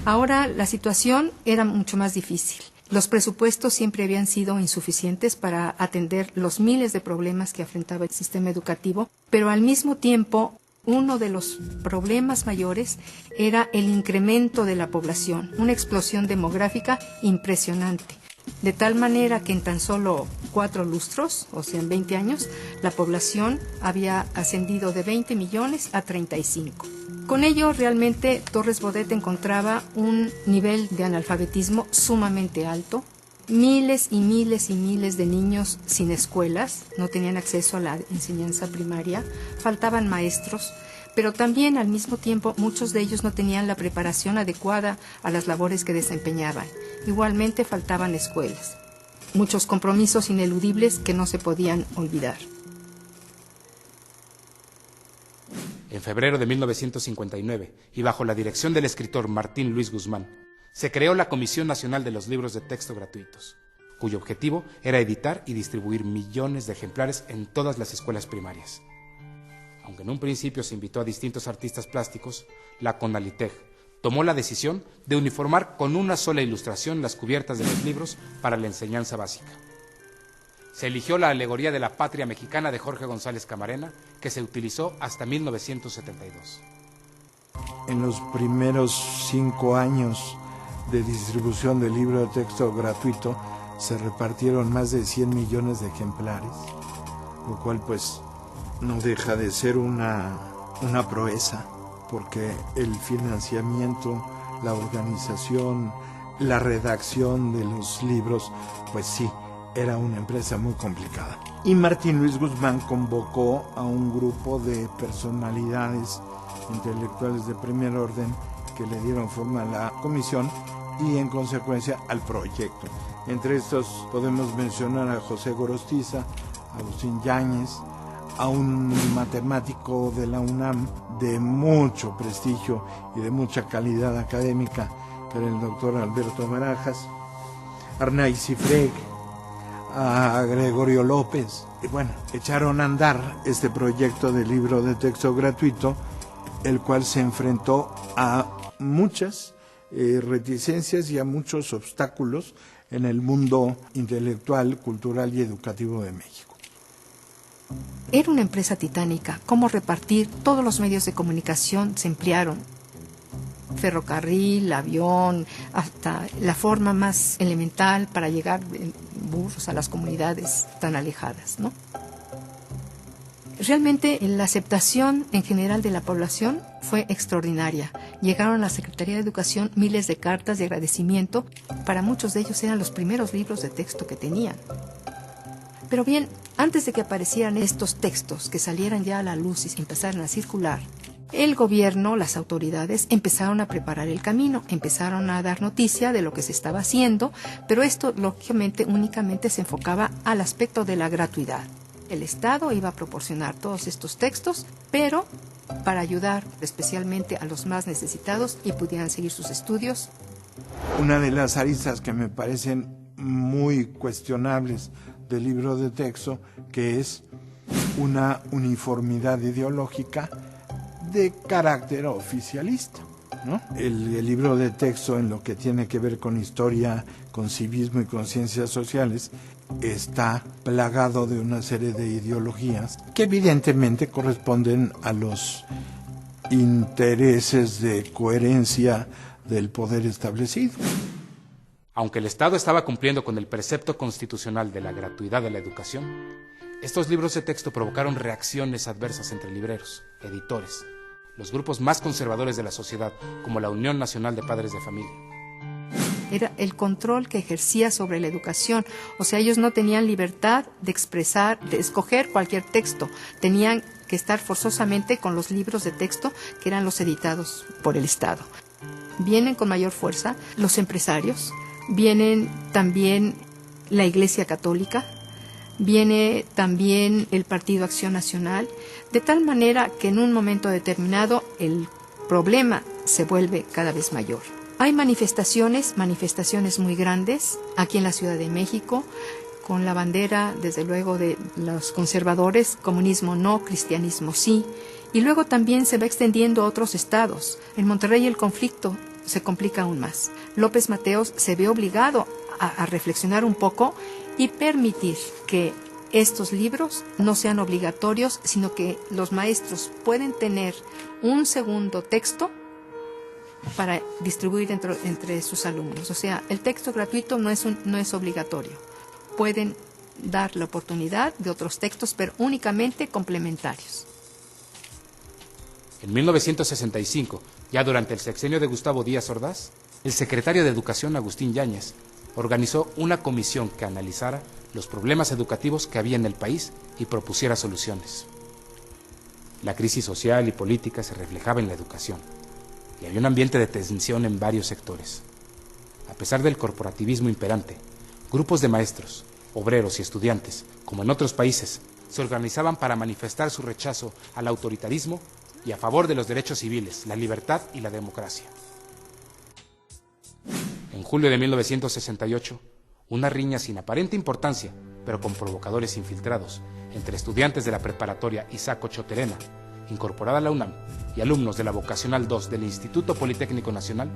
Ahora la situación era mucho más difícil. Los presupuestos siempre habían sido insuficientes para atender los miles de problemas que afrontaba el sistema educativo, pero al mismo tiempo uno de los problemas mayores era el incremento de la población, una explosión demográfica impresionante. De tal manera que en tan solo 4 lustros, o sea, en 20 años, la población había ascendido de 20 millones a 35. Con ello, realmente, Torres Bodet encontraba un nivel de analfabetismo sumamente alto. Miles y miles y miles de niños sin escuelas, no tenían acceso a la enseñanza primaria, faltaban maestros, pero también al mismo tiempo muchos de ellos no tenían la preparación adecuada a las labores que desempeñaban. Igualmente faltaban escuelas. Muchos compromisos ineludibles que no se podían olvidar. En febrero de 1959, y bajo la dirección del escritor Martín Luis Guzmán, se creó la Comisión Nacional de los Libros de Texto Gratuitos, cuyo objetivo era editar y distribuir millones de ejemplares en todas las escuelas primarias. Aunque en un principio se invitó a distintos artistas plásticos, la CONALITEG tomó la decisión de uniformar con una sola ilustración las cubiertas de los libros para la enseñanza básica. Se eligió la alegoría de la patria mexicana de Jorge González Camarena, que se utilizó hasta 1972. En los primeros 5 años de distribución del libro de texto gratuito se repartieron más de 100 millones de ejemplares, lo cual pues no deja de ser una proeza, porque el financiamiento, la organización, la redacción de los libros, pues sí, era una empresa muy complicada. Y Martín Luis Guzmán convocó a un grupo de personalidades intelectuales de primer orden que le dieron forma a la comisión y en consecuencia al proyecto. Entre estos podemos mencionar a José Gorostiza, a Agustín Yáñez, a un matemático de la UNAM de mucho prestigio y de mucha calidad académica, que era el doctor Alberto Barajas, Arnaiz Cifreg, a Gregorio López. Y bueno, echaron a andar este proyecto de libro de texto gratuito, el cual se enfrentó a muchas reticencias y a muchos obstáculos en el mundo intelectual, cultural y educativo de México. Era una empresa titánica. ¿Cómo repartir? Todos los medios de comunicación se emplearon. Ferrocarril, avión, hasta la forma más elemental para llegar en burros a las comunidades tan alejadas, ¿no? Realmente la aceptación en general de la población fue extraordinaria. Llegaron a la Secretaría de Educación miles de cartas de agradecimiento. Para muchos de ellos eran los primeros libros de texto que tenían. Pero bien, antes de que aparecieran estos textos, que salieran ya a la luz y empezaran a circular, el gobierno, las autoridades empezaron a preparar el camino, empezaron a dar noticia de lo que se estaba haciendo, pero esto lógicamente únicamente se enfocaba al aspecto de la gratuidad. El Estado iba a proporcionar todos estos textos, pero para ayudar especialmente a los más necesitados y pudieran seguir sus estudios. Una de las aristas que me parecen muy cuestionables del libro de texto, que es una uniformidad ideológica de carácter oficialista, ¿no? El libro de texto, en lo que tiene que ver con historia, con civismo y con ciencias sociales, está plagado de una serie de ideologías que evidentemente corresponden a los intereses de coherencia del poder establecido. Aunque el Estado estaba cumpliendo con el precepto constitucional de la gratuidad de la educación, estos libros de texto provocaron reacciones adversas entre libreros, editores, los grupos más conservadores de la sociedad, como la Unión Nacional de Padres de Familia. Era el control que ejercía sobre la educación. O sea, ellos no tenían libertad de expresar, de escoger cualquier texto. Tenían que estar forzosamente con los libros de texto que eran los editados por el Estado. Vienen con mayor fuerza los empresarios, vienen también la Iglesia Católica, viene también el Partido Acción Nacional, de tal manera que en un momento determinado el problema se vuelve cada vez mayor. Hay manifestaciones muy grandes aquí en la Ciudad de México, con la bandera, desde luego, de los conservadores, comunismo no, cristianismo sí, y luego también se va extendiendo a otros estados. En Monterrey el conflicto se complica aún más. López Mateos se ve obligado a reflexionar un poco y permitir que estos libros no sean obligatorios, sino que los maestros pueden tener un segundo texto para distribuir entre sus alumnos. O sea, el texto gratuito no es obligatorio. Pueden dar la oportunidad de otros textos, pero únicamente complementarios. En 1965, ya durante el sexenio de Gustavo Díaz Ordaz, el secretario de Educación, Agustín Yáñez, organizó una comisión que analizara los problemas educativos que había en el país y propusiera soluciones. La crisis social y política se reflejaba en la educación y había un ambiente de tensión en varios sectores. A pesar del corporativismo imperante, grupos de maestros, obreros y estudiantes, como en otros países, se organizaban para manifestar su rechazo al autoritarismo y a favor de los derechos civiles, la libertad y la democracia. En julio de 1968, una riña sin aparente importancia, pero con provocadores infiltrados, entre estudiantes de la preparatoria Isaac Ochoa Terena, incorporada a la UNAM, y alumnos de la Vocacional 2 del Instituto Politécnico Nacional,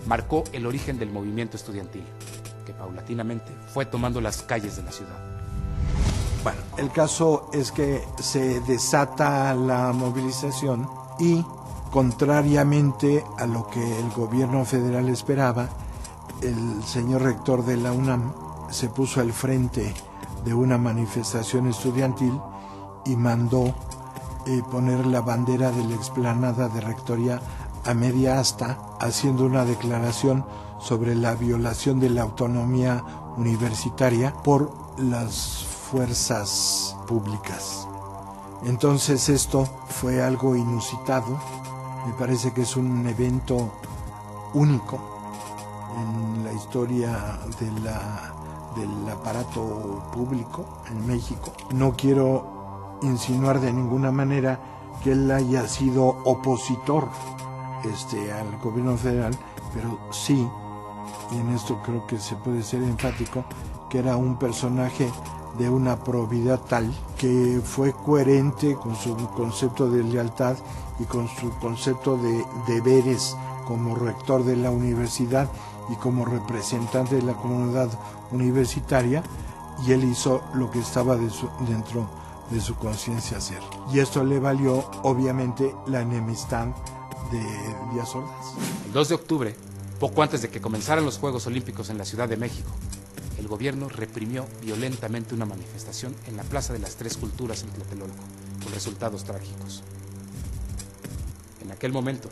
marcó el origen del movimiento estudiantil, que paulatinamente fue tomando las calles de la ciudad. Bueno, el caso es que se desata la movilización y Contrariamente a lo que el gobierno federal esperaba, el señor rector de la UNAM se puso al frente de una manifestación estudiantil y mandó poner la bandera de la explanada de Rectoría a media asta, haciendo una declaración sobre la violación de la autonomía universitaria por las fuerzas públicas. Entonces esto fue algo inusitado, me parece que es un evento único en la historia del aparato público en México. No quiero insinuar de ninguna manera que él haya sido opositor al gobierno federal, pero sí, y en esto creo que se puede ser enfático, que era un personaje de una probidad tal que fue coherente con su concepto de lealtad y con su concepto de deberes como rector de la universidad y como representante de la comunidad universitaria, y él hizo lo que estaba dentro de su conciencia hacer. Y esto le valió, obviamente, la enemistad de Díaz Ordaz. El 2 de octubre, poco antes de que comenzaran los Juegos Olímpicos en la Ciudad de México, el gobierno reprimió violentamente una manifestación en la Plaza de las Tres Culturas en Tlatelolco, con resultados trágicos. En aquel momento,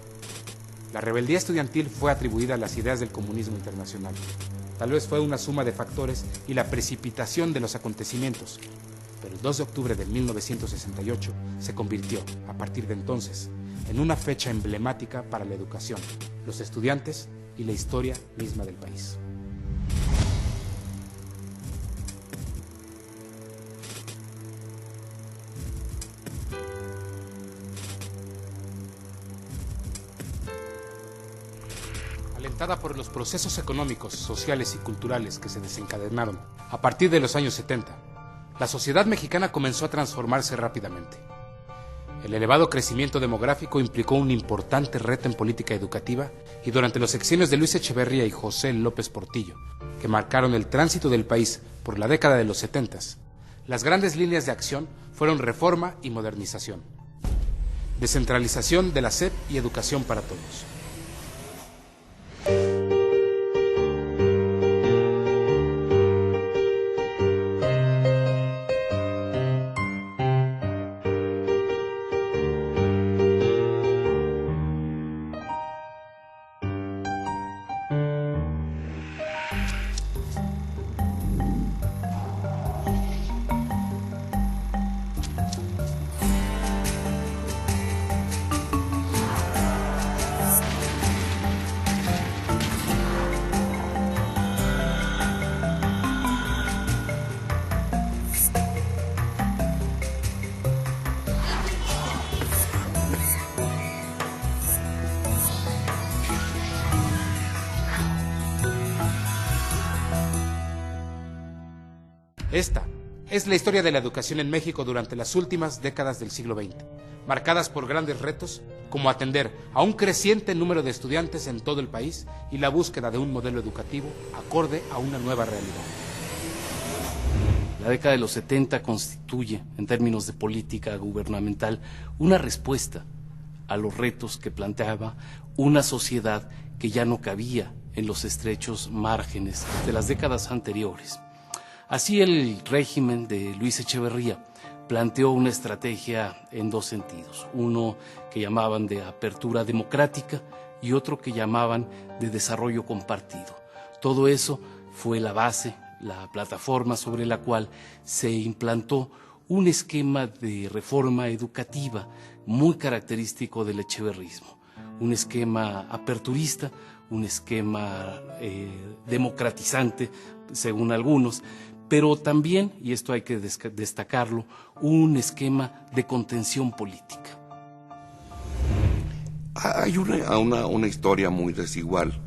la rebeldía estudiantil fue atribuida a las ideas del comunismo internacional. Tal vez fue una suma de factores y la precipitación de los acontecimientos, pero el 2 de octubre de 1968 se convirtió, a partir de entonces, en una fecha emblemática para la educación, los estudiantes y la historia misma del país. Alentada por los procesos económicos, sociales y culturales que se desencadenaron a partir de los años 70, la sociedad mexicana comenzó a transformarse rápidamente. El elevado crecimiento demográfico implicó un importante reto en política educativa y durante los sexenios de Luis Echeverría y José López Portillo, que marcaron el tránsito del país por la década de los 70s, las grandes líneas de acción fueron reforma y modernización, descentralización de la SEP y educación para todos. Esta es la historia de la educación en México durante las últimas décadas del siglo XX, marcadas por grandes retos como atender a un creciente número de estudiantes en todo el país y la búsqueda de un modelo educativo acorde a una nueva realidad. La década de los 70 constituye, en términos de política gubernamental, una respuesta a los retos que planteaba una sociedad que ya no cabía en los estrechos márgenes de las décadas anteriores. Así el régimen de Luis Echeverría planteó una estrategia en dos sentidos, uno que llamaban de apertura democrática y otro que llamaban de desarrollo compartido. Todo eso fue la base, la plataforma sobre la cual se implantó un esquema de reforma educativa muy característico del echeverrismo, un esquema aperturista, un esquema democratizante, según algunos, pero también, y esto hay que destacarlo, un esquema de contención política. Hay una historia muy desigual.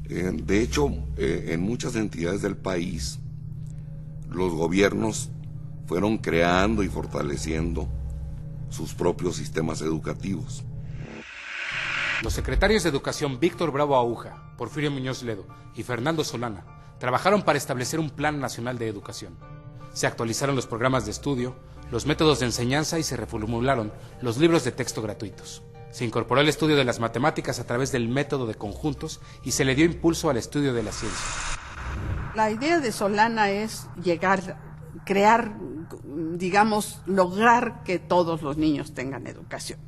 De hecho, en muchas entidades del país, los gobiernos fueron creando y fortaleciendo sus propios sistemas educativos. Los secretarios de Educación Víctor Bravo Aúja, Porfirio Muñoz Ledo y Fernando Solana trabajaron para establecer un Plan Nacional de Educación. Se actualizaron los programas de estudio, los métodos de enseñanza y se reformularon los libros de texto gratuitos. Se incorporó el estudio de las matemáticas a través del método de conjuntos y se le dio impulso al estudio de la ciencia. La idea de Solana es crear, digamos, lograr que todos los niños tengan educación.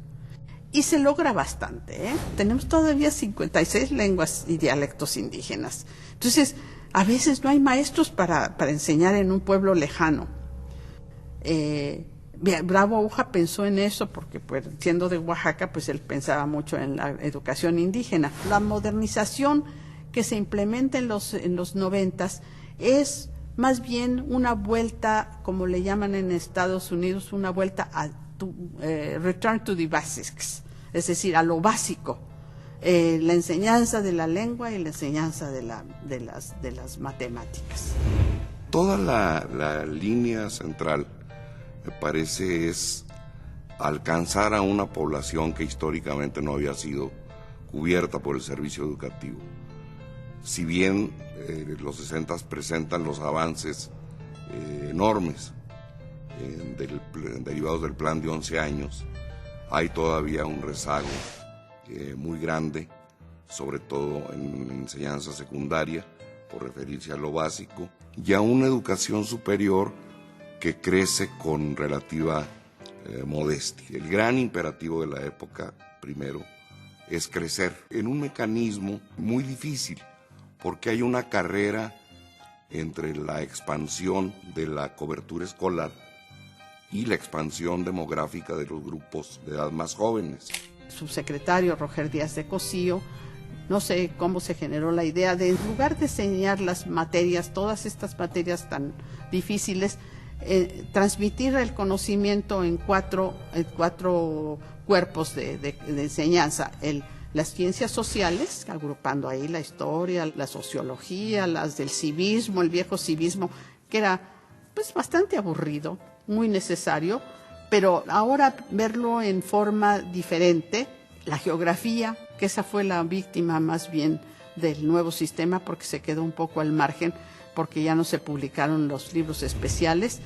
Y se logra bastante, ¿eh? Tenemos todavía 56 lenguas y dialectos indígenas. Entonces, a veces no hay maestros para enseñar en un pueblo lejano. Bravo Aguja pensó en eso porque, pues, siendo de Oaxaca, pues él pensaba mucho en la educación indígena. La modernización que se implementa en los 90s es más bien una vuelta, como le llaman en Estados Unidos, una vuelta a return to the basics, es decir, a lo básico, la enseñanza de la lengua y la enseñanza de las matemáticas. Toda la línea central, me parece, es alcanzar a una población que históricamente no había sido cubierta por el servicio educativo. Si bien los 60 presentan los avances enormes derivados del plan de 11 años, hay todavía un rezago muy grande, sobre todo en enseñanza secundaria, por referirse a lo básico, y a una educación superior que crece con relativa modestia. El gran imperativo de la época, primero, es crecer en un mecanismo muy difícil, porque hay una carrera entre la expansión de la cobertura escolar y la expansión demográfica de los grupos de edad más jóvenes. Su secretario, Roger Díaz de Cosío, no sé cómo se generó la idea de, en lugar de enseñar las materias, todas estas materias tan difíciles, transmitir el conocimiento en cuatro cuerpos de enseñanza. Las ciencias sociales, agrupando ahí la historia, la sociología, las del civismo, el viejo civismo, que era pues bastante aburrido, muy necesario, pero ahora verlo en forma diferente. La geografía, que esa fue la víctima más bien del nuevo sistema, porque se quedó un poco al margen, porque ya no se publicaron los libros especiales,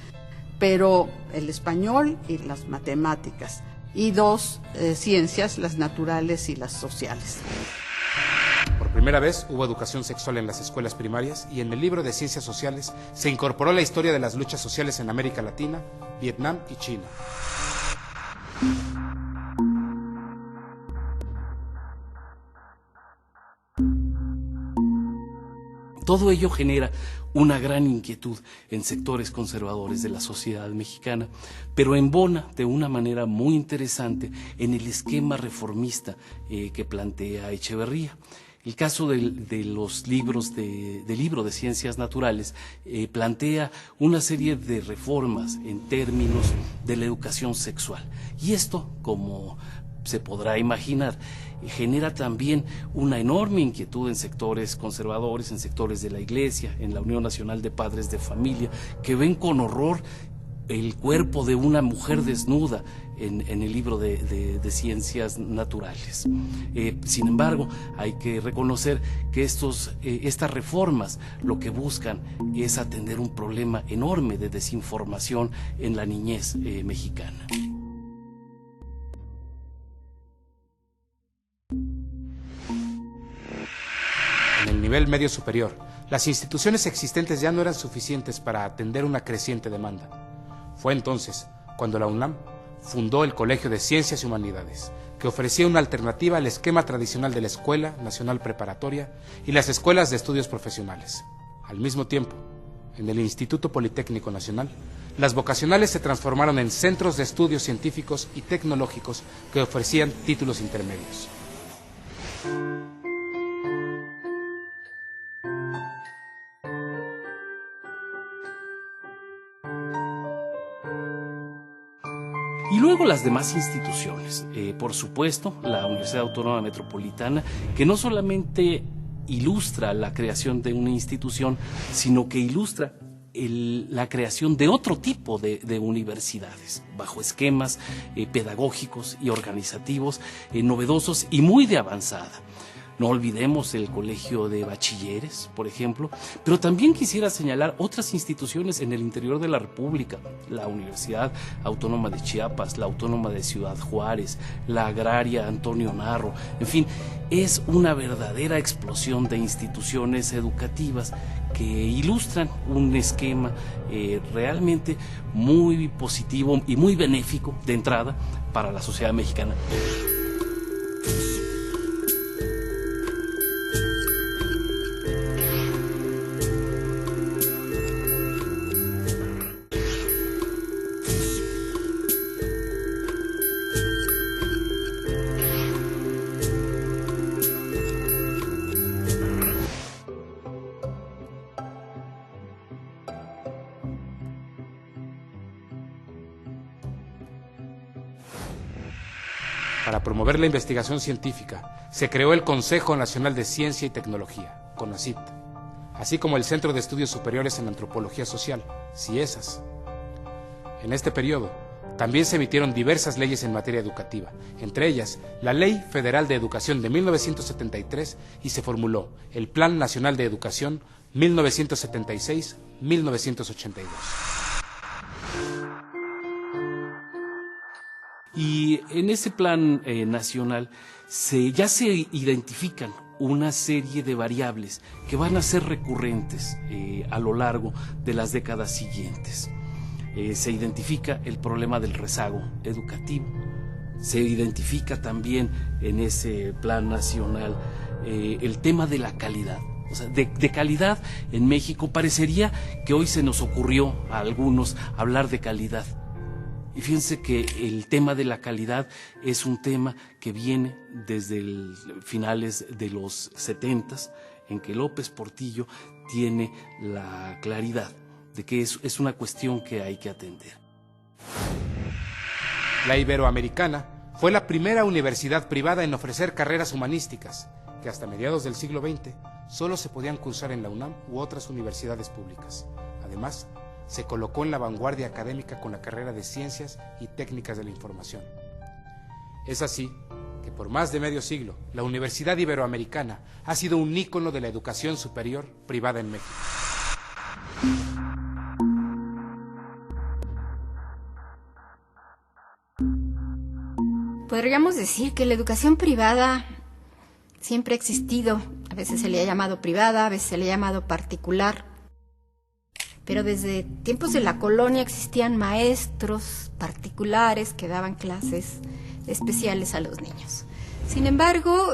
pero el español y las matemáticas, y dos ciencias, las naturales y las sociales. Por primera vez hubo educación sexual en las escuelas primarias y en el libro de Ciencias Sociales se incorporó la historia de las luchas sociales en América Latina, Vietnam y China. Todo ello genera una gran inquietud en sectores conservadores de la sociedad mexicana, pero embona de una manera muy interesante en el esquema reformista que plantea Echeverría. El caso de los libros del libro de Ciencias Naturales plantea una serie de reformas en términos de la educación sexual. Y esto, como se podrá imaginar, genera también una enorme inquietud en sectores conservadores, en sectores de la Iglesia, en la Unión Nacional de Padres de Familia, que ven con horror el cuerpo de una mujer desnuda en el libro de Ciencias Naturales. Sin embargo, hay que reconocer que estas reformas lo que buscan es atender un problema enorme de desinformación en la niñez mexicana. En el nivel medio superior, las instituciones existentes ya no eran suficientes para atender una creciente demanda. Fue entonces cuando la UNAM fundó el Colegio de Ciencias y Humanidades, que ofrecía una alternativa al esquema tradicional de la Escuela Nacional Preparatoria y las escuelas de estudios profesionales. Al mismo tiempo, en el Instituto Politécnico Nacional, las vocacionales se transformaron en centros de estudios científicos y tecnológicos que ofrecían títulos intermedios. Y luego las demás instituciones, por supuesto, la Universidad Autónoma Metropolitana, que no solamente ilustra la creación de una institución, sino que ilustra la creación de otro tipo de universidades, bajo esquemas pedagógicos y organizativos novedosos y muy de avanzada. No olvidemos el Colegio de Bachilleres, por ejemplo, pero también quisiera señalar otras instituciones en el interior de la República, la Universidad Autónoma de Chiapas, la Autónoma de Ciudad Juárez, la Agraria Antonio Narro, en fin, es una verdadera explosión de instituciones educativas que ilustran un esquema realmente muy positivo y muy benéfico de entrada para la sociedad mexicana. Para promover la investigación científica, se creó el Consejo Nacional de Ciencia y Tecnología, CONACYT, así como el Centro de Estudios Superiores en Antropología Social, CIESAS. En este periodo, también se emitieron diversas leyes en materia educativa, entre ellas la Ley Federal de Educación de 1973 y se formuló el Plan Nacional de Educación 1976-1982. Y en ese plan nacional ya se identifican una serie de variables que van a ser recurrentes a lo largo de las décadas siguientes. Se identifica el problema del rezago educativo, se identifica también en ese plan nacional el tema de la calidad. O sea, de calidad en México parecería que hoy se nos ocurrió a algunos hablar de calidad. Y fíjense que el tema de la calidad es un tema que viene desde finales de los 70s, en que López Portillo tiene la claridad de que es una cuestión que hay que atender. La Iberoamericana fue la primera universidad privada en ofrecer carreras humanísticas, que hasta mediados del siglo XX solo se podían cursar en la UNAM u otras universidades públicas. Además, se colocó en la vanguardia académica con la carrera de Ciencias y Técnicas de la Información. Es así que por más de medio siglo, la Universidad Iberoamericana ha sido un ícono de la educación superior privada en México. Podríamos decir que la educación privada siempre ha existido. A veces se le ha llamado privada, a veces se le ha llamado particular. Pero desde tiempos de la colonia existían maestros particulares que daban clases especiales a los niños. Sin embargo,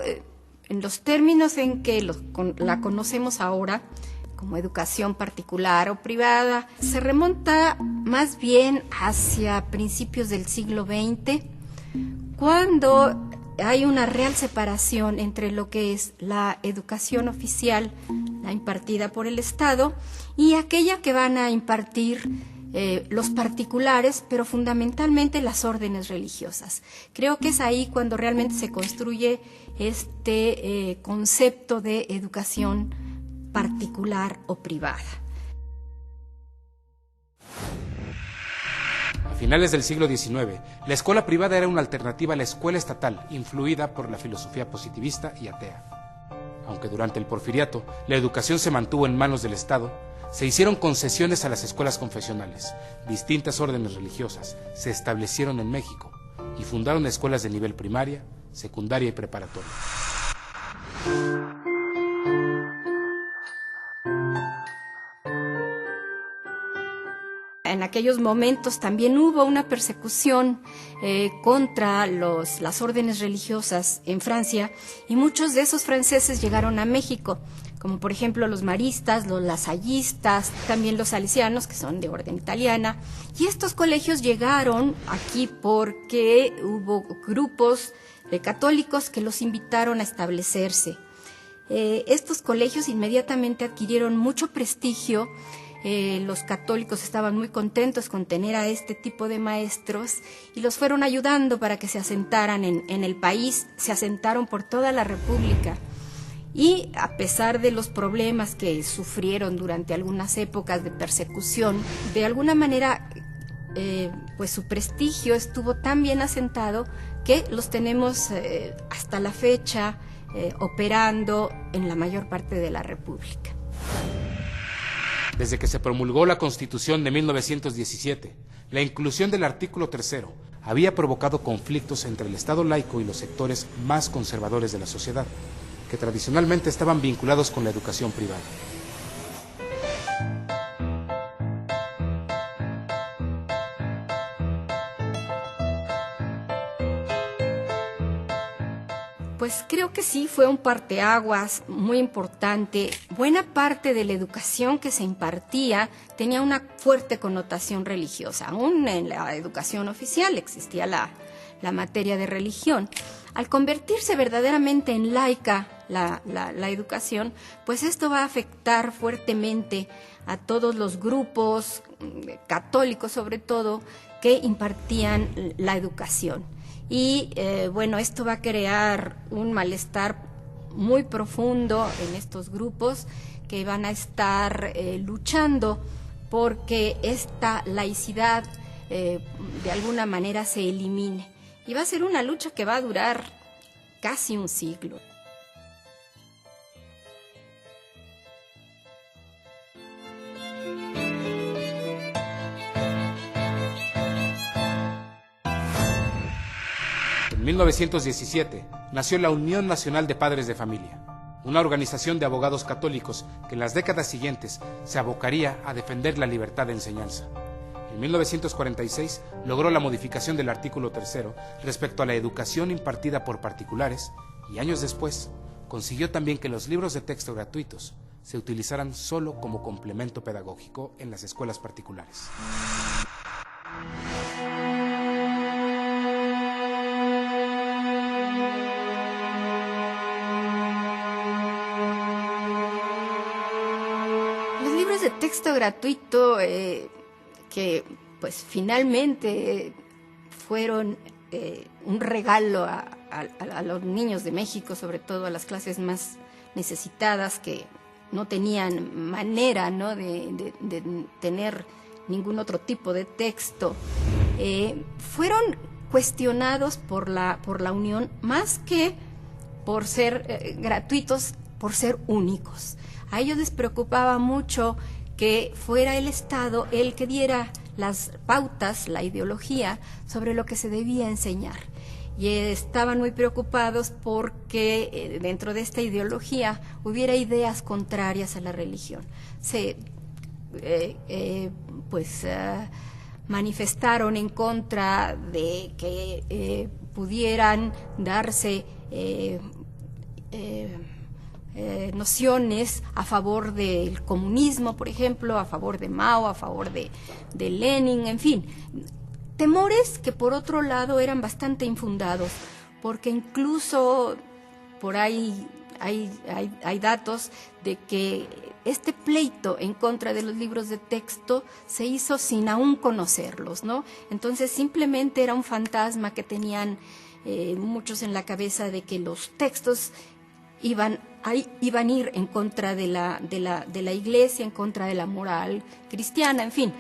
en los términos en que la conocemos ahora, como educación particular o privada, se remonta más bien hacia principios del siglo XX, cuando hay una real separación entre lo que es la educación oficial, la impartida por el Estado, y aquella que van a impartir los particulares, pero fundamentalmente las órdenes religiosas. Creo que es ahí cuando realmente se construye este concepto de educación particular o privada. A finales del siglo XIX, la escuela privada era una alternativa a la escuela estatal, influida por la filosofía positivista y atea. Aunque durante el Porfiriato la educación se mantuvo en manos del Estado, se hicieron concesiones a las escuelas confesionales. Distintas órdenes religiosas se establecieron en México y fundaron escuelas de nivel primaria, secundaria y preparatoria. En aquellos momentos también hubo una persecución contra las órdenes religiosas en Francia, y muchos de esos franceses llegaron a México, como por ejemplo los maristas, los lasallistas, también los salesianos, que son de orden italiana. Y estos colegios llegaron aquí porque hubo grupos católicos que los invitaron a establecerse. Estos colegios inmediatamente adquirieron mucho prestigio. Los católicos estaban muy contentos con tener a este tipo de maestros y los fueron ayudando para que se asentaran en el país, se asentaron por toda la República. Y a pesar de los problemas que sufrieron durante algunas épocas de persecución, de alguna manera pues su prestigio estuvo tan bien asentado que los tenemos hasta la fecha operando en la mayor parte de la República. Desde que se promulgó la Constitución de 1917, la inclusión del artículo 3 había provocado conflictos entre el Estado laico y los sectores más conservadores de la sociedad, que tradicionalmente estaban vinculados con la educación privada. Pues creo que sí, fue un parteaguas muy importante. Buena parte de la educación que se impartía tenía una fuerte connotación religiosa. Aún en la educación oficial existía la materia de religión. Al convertirse verdaderamente en laica la educación, pues esto va a afectar fuertemente a todos los grupos católicos, sobre todo, que impartían la educación. Y bueno, esto va a crear un malestar muy profundo en estos grupos que van a estar luchando porque esta laicidad de alguna manera se elimine. Y va a ser una lucha que va a durar casi un siglo. En 1917 nació la Unión Nacional de Padres de Familia, una organización de abogados católicos que en las décadas siguientes se abocaría a defender la libertad de enseñanza. En 1946 logró la modificación del artículo 3 respecto a la educación impartida por particulares y años después consiguió también que los libros de texto gratuitos se utilizaran solo como complemento pedagógico en las escuelas particulares. Los libros de texto gratuito que pues finalmente fueron un regalo a los niños de México, sobre todo a las clases más necesitadas que no tenían manera, ¿no?, de tener ningún otro tipo de texto, fueron cuestionados por la Unión más que por ser gratuitos, por ser únicos. A ellos les preocupaba mucho que fuera el Estado el que diera las pautas, la ideología sobre lo que se debía enseñar. Y estaban muy preocupados porque dentro de esta ideología hubiera ideas contrarias a la religión. Se manifestaron en contra de que pudieran darse nociones a favor del comunismo, por ejemplo, a favor de Mao, a favor de Lenin, en fin, temores que por otro lado eran bastante infundados, porque incluso por ahí hay datos de que este pleito en contra de los libros de texto se hizo sin aún conocerlos, ¿no? Entonces simplemente era un fantasma que tenían muchos en la cabeza de que los textos iban a ir en contra de la Iglesia, en contra de la moral cristiana, en fin.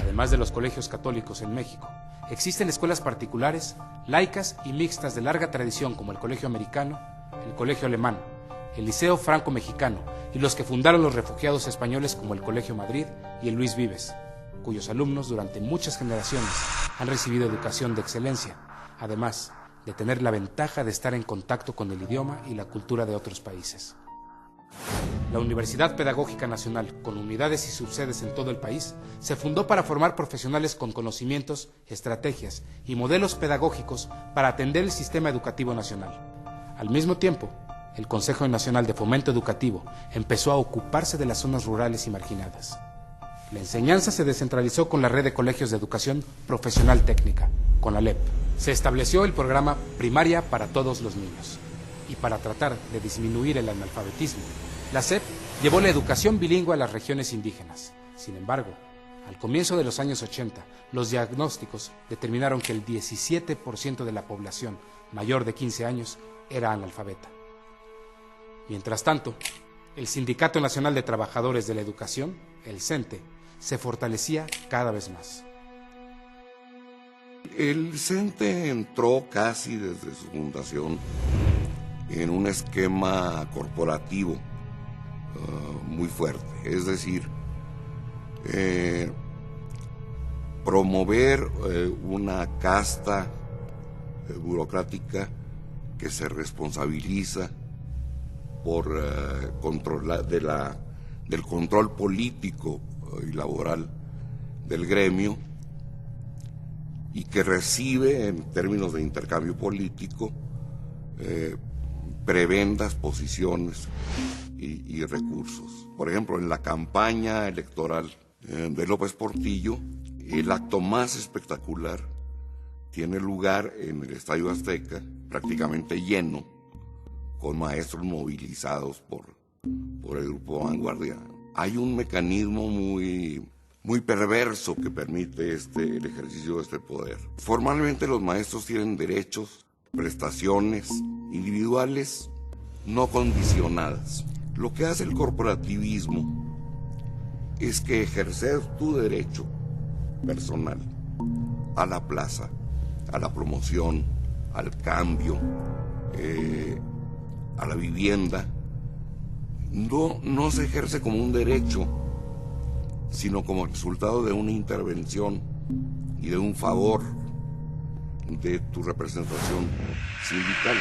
Además de los colegios católicos en México, existen escuelas particulares, laicas y mixtas de larga tradición como el Colegio Americano, el Colegio Alemán, el Liceo Franco-Mexicano y los que fundaron los refugiados españoles como el Colegio Madrid y el Luis Vives, cuyos alumnos durante muchas generaciones han recibido educación de excelencia, además de tener la ventaja de estar en contacto con el idioma y la cultura de otros países. La Universidad Pedagógica Nacional, con unidades y subsedes en todo el país, se fundó para formar profesionales con conocimientos, estrategias y modelos pedagógicos para atender el sistema educativo nacional. Al mismo tiempo, el Consejo Nacional de Fomento Educativo empezó a ocuparse de las zonas rurales y marginadas. La enseñanza se descentralizó con la Red de Colegios de Educación Profesional Técnica, CONALEP, Se estableció el programa Primaria para todos los niños. Y para tratar de disminuir el analfabetismo, la SEP llevó la educación bilingüe a las regiones indígenas. Sin embargo, al comienzo de los años 80, los diagnósticos determinaron que el 17% de la población mayor de 15 años era analfabeta. Mientras tanto, el Sindicato Nacional de Trabajadores de la Educación, el CENTE, se fortalecía cada vez más. El CENTE entró casi desde su fundación en un esquema corporativo muy fuerte, es decir, promover una casta burocrática que se responsabiliza por del control político y laboral del gremio y que recibe en términos de intercambio político prebendas, posiciones y recursos. Por ejemplo, en la campaña electoral de López Portillo, el acto más espectacular tiene lugar en el Estadio Azteca, prácticamente lleno, con maestros movilizados por el Grupo Vanguardia. Hay un mecanismo muy perverso que permite el ejercicio de este poder. Formalmente los maestros tienen derechos, prestaciones individuales no condicionadas. Lo que hace el corporativismo es que ejercer tu derecho personal a la plaza, a la promoción, al cambio, a la vivienda, no se ejerce como un derecho, sino como resultado de una intervención y de un favor de tu representación sindical.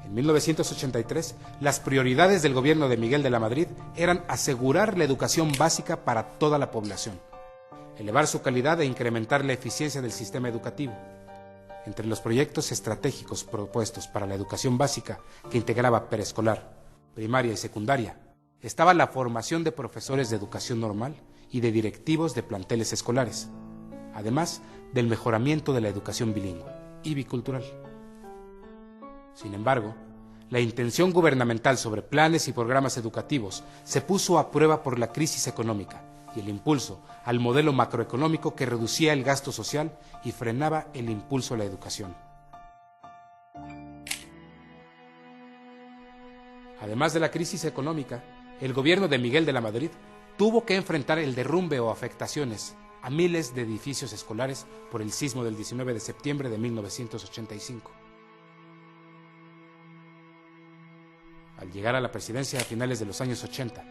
En 1983, las prioridades del gobierno de Miguel de la Madrid eran asegurar la educación básica para toda la población, elevar su calidad e incrementar la eficiencia del sistema educativo. Entre los proyectos estratégicos propuestos para la educación básica, que integraba preescolar, primaria y secundaria, estaba la formación de profesores de educación normal y de directivos de planteles escolares, además del mejoramiento de la educación bilingüe y bicultural. Sin embargo, la intención gubernamental sobre planes y programas educativos se puso a prueba por la crisis económica y el impulso al modelo macroeconómico que reducía el gasto social y frenaba el impulso a la educación. Además de la crisis económica, el gobierno de Miguel de la Madrid tuvo que enfrentar el derrumbe o afectaciones a miles de edificios escolares por el sismo del 19 de septiembre de 1985. Al llegar a la presidencia a finales de los años 80,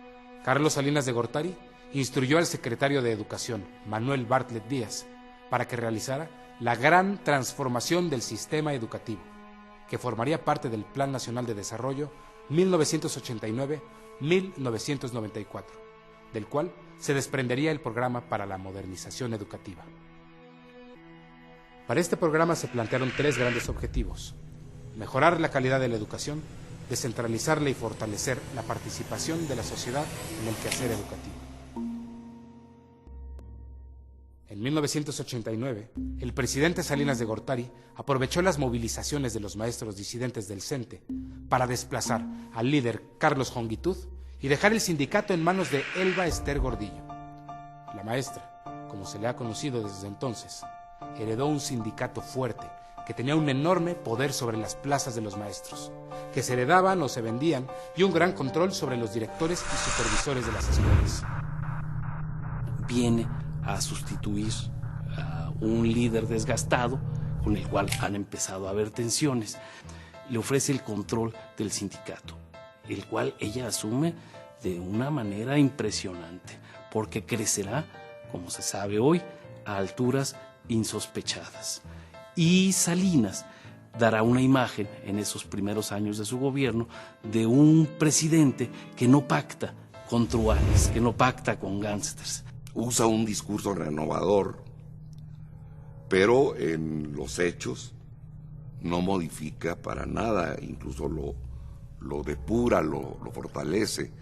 Carlos Salinas de Gortari instruyó al secretario de Educación, Manuel Bartlett Díaz, para que realizara la gran transformación del sistema educativo, que formaría parte del Plan Nacional de Desarrollo 1989-1994, del cual se desprendería el Programa para la Modernización Educativa. Para este programa se plantearon 3 grandes objetivos: mejorar la calidad de la educación, descentralizarla y fortalecer la participación de la sociedad en el quehacer educativo. En 1989, el presidente Salinas de Gortari aprovechó las movilizaciones de los maestros disidentes del CENTE para desplazar al líder Carlos Jongitud y dejar el sindicato en manos de Elba Ester Gordillo. La maestra, como se le ha conocido desde entonces, heredó un sindicato fuerte que tenía un enorme poder sobre las plazas de los maestros, que se heredaban o se vendían, y un gran control sobre los directores y supervisores de las escuelas. Viene a sustituir a un líder desgastado con el cual han empezado a haber tensiones. Le ofrece el control del sindicato, el cual ella asume de una manera impresionante, porque crecerá, como se sabe hoy, a alturas insospechadas. Y Salinas dará una imagen en esos primeros años de su gobierno de un presidente que no pacta con truanes, que no pacta con gángsters. Usa un discurso renovador, pero en los hechos no modifica para nada, incluso lo depura, lo fortalece,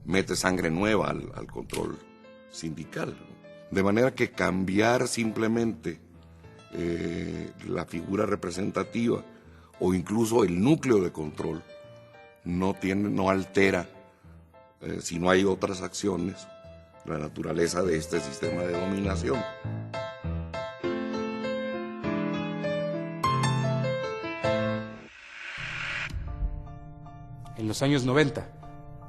mete sangre nueva al control sindical. De manera que cambiar simplemente la figura representativa o incluso el núcleo de control no altera, si no hay otras acciones, la naturaleza de este sistema de dominación. En los años 90,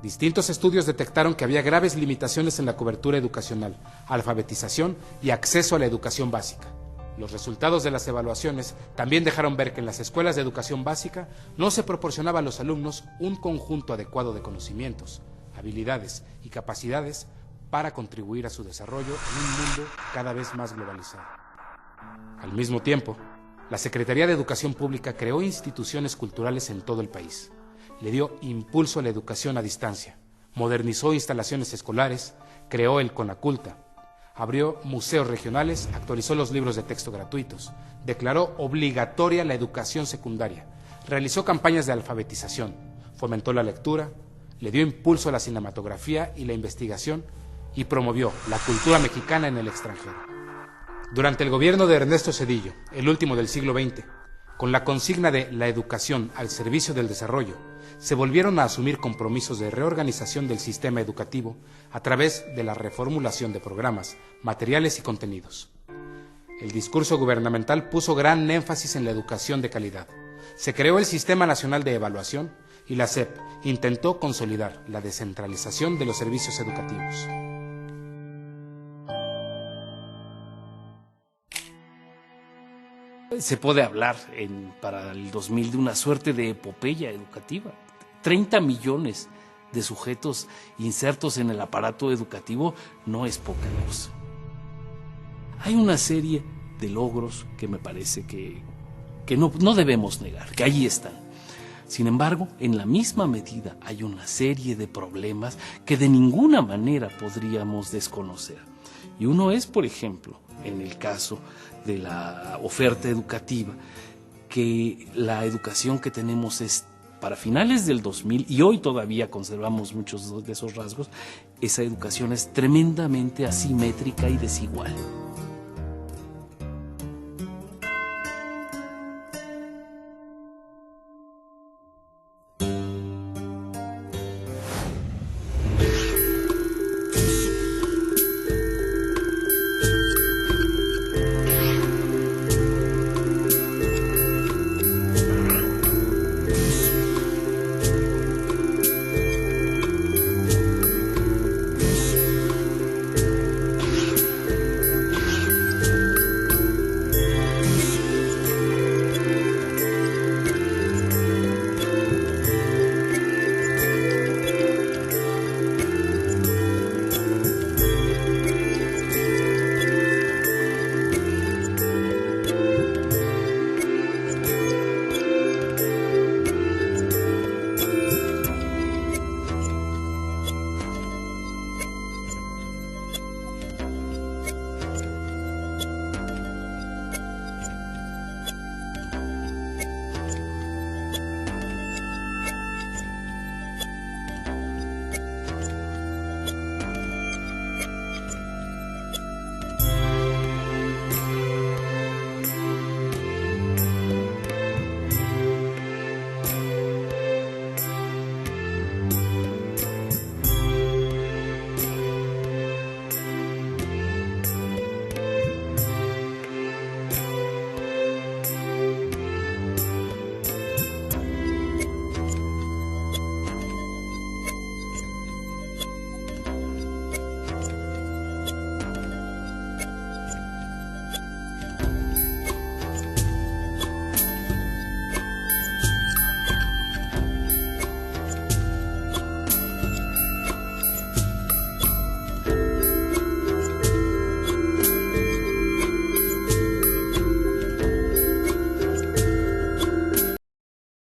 distintos estudios detectaron que había graves limitaciones en la cobertura educacional, alfabetización y acceso a la educación básica. Los resultados de las evaluaciones también dejaron ver que en las escuelas de educación básica no se proporcionaba a los alumnos un conjunto adecuado de conocimientos, habilidades y capacidades para contribuir a su desarrollo en un mundo cada vez más globalizado. Al mismo tiempo, la Secretaría de Educación Pública creó instituciones culturales en todo el país. Le dio impulso a la educación a distancia, modernizó instalaciones escolares, creó el Conaculta, abrió museos regionales, actualizó los libros de texto gratuitos, declaró obligatoria la educación secundaria, realizó campañas de alfabetización, fomentó la lectura, le dio impulso a la cinematografía y la investigación y promovió la cultura mexicana en el extranjero. Durante el gobierno de Ernesto Zedillo, el último del siglo XX, con la consigna de la educación al servicio del desarrollo, se volvieron a asumir compromisos de reorganización del sistema educativo a través de la reformulación de programas, materiales y contenidos. El discurso gubernamental puso gran énfasis en la educación de calidad. Se creó el Sistema Nacional de Evaluación y la SEP intentó consolidar la descentralización de los servicios educativos. Se puede hablar para el 2000 de una suerte de epopeya educativa. 30 millones de sujetos insertos en el aparato educativo no es poca cosa. Hay una serie de logros que me parece que no debemos negar, que ahí están. Sin embargo, en la misma medida hay una serie de problemas que de ninguna manera podríamos desconocer. Y uno es, por ejemplo, en el caso de la oferta educativa, que la educación que tenemos es para finales del 2000, y hoy todavía conservamos muchos de esos rasgos, esa educación es tremendamente asimétrica y desigual.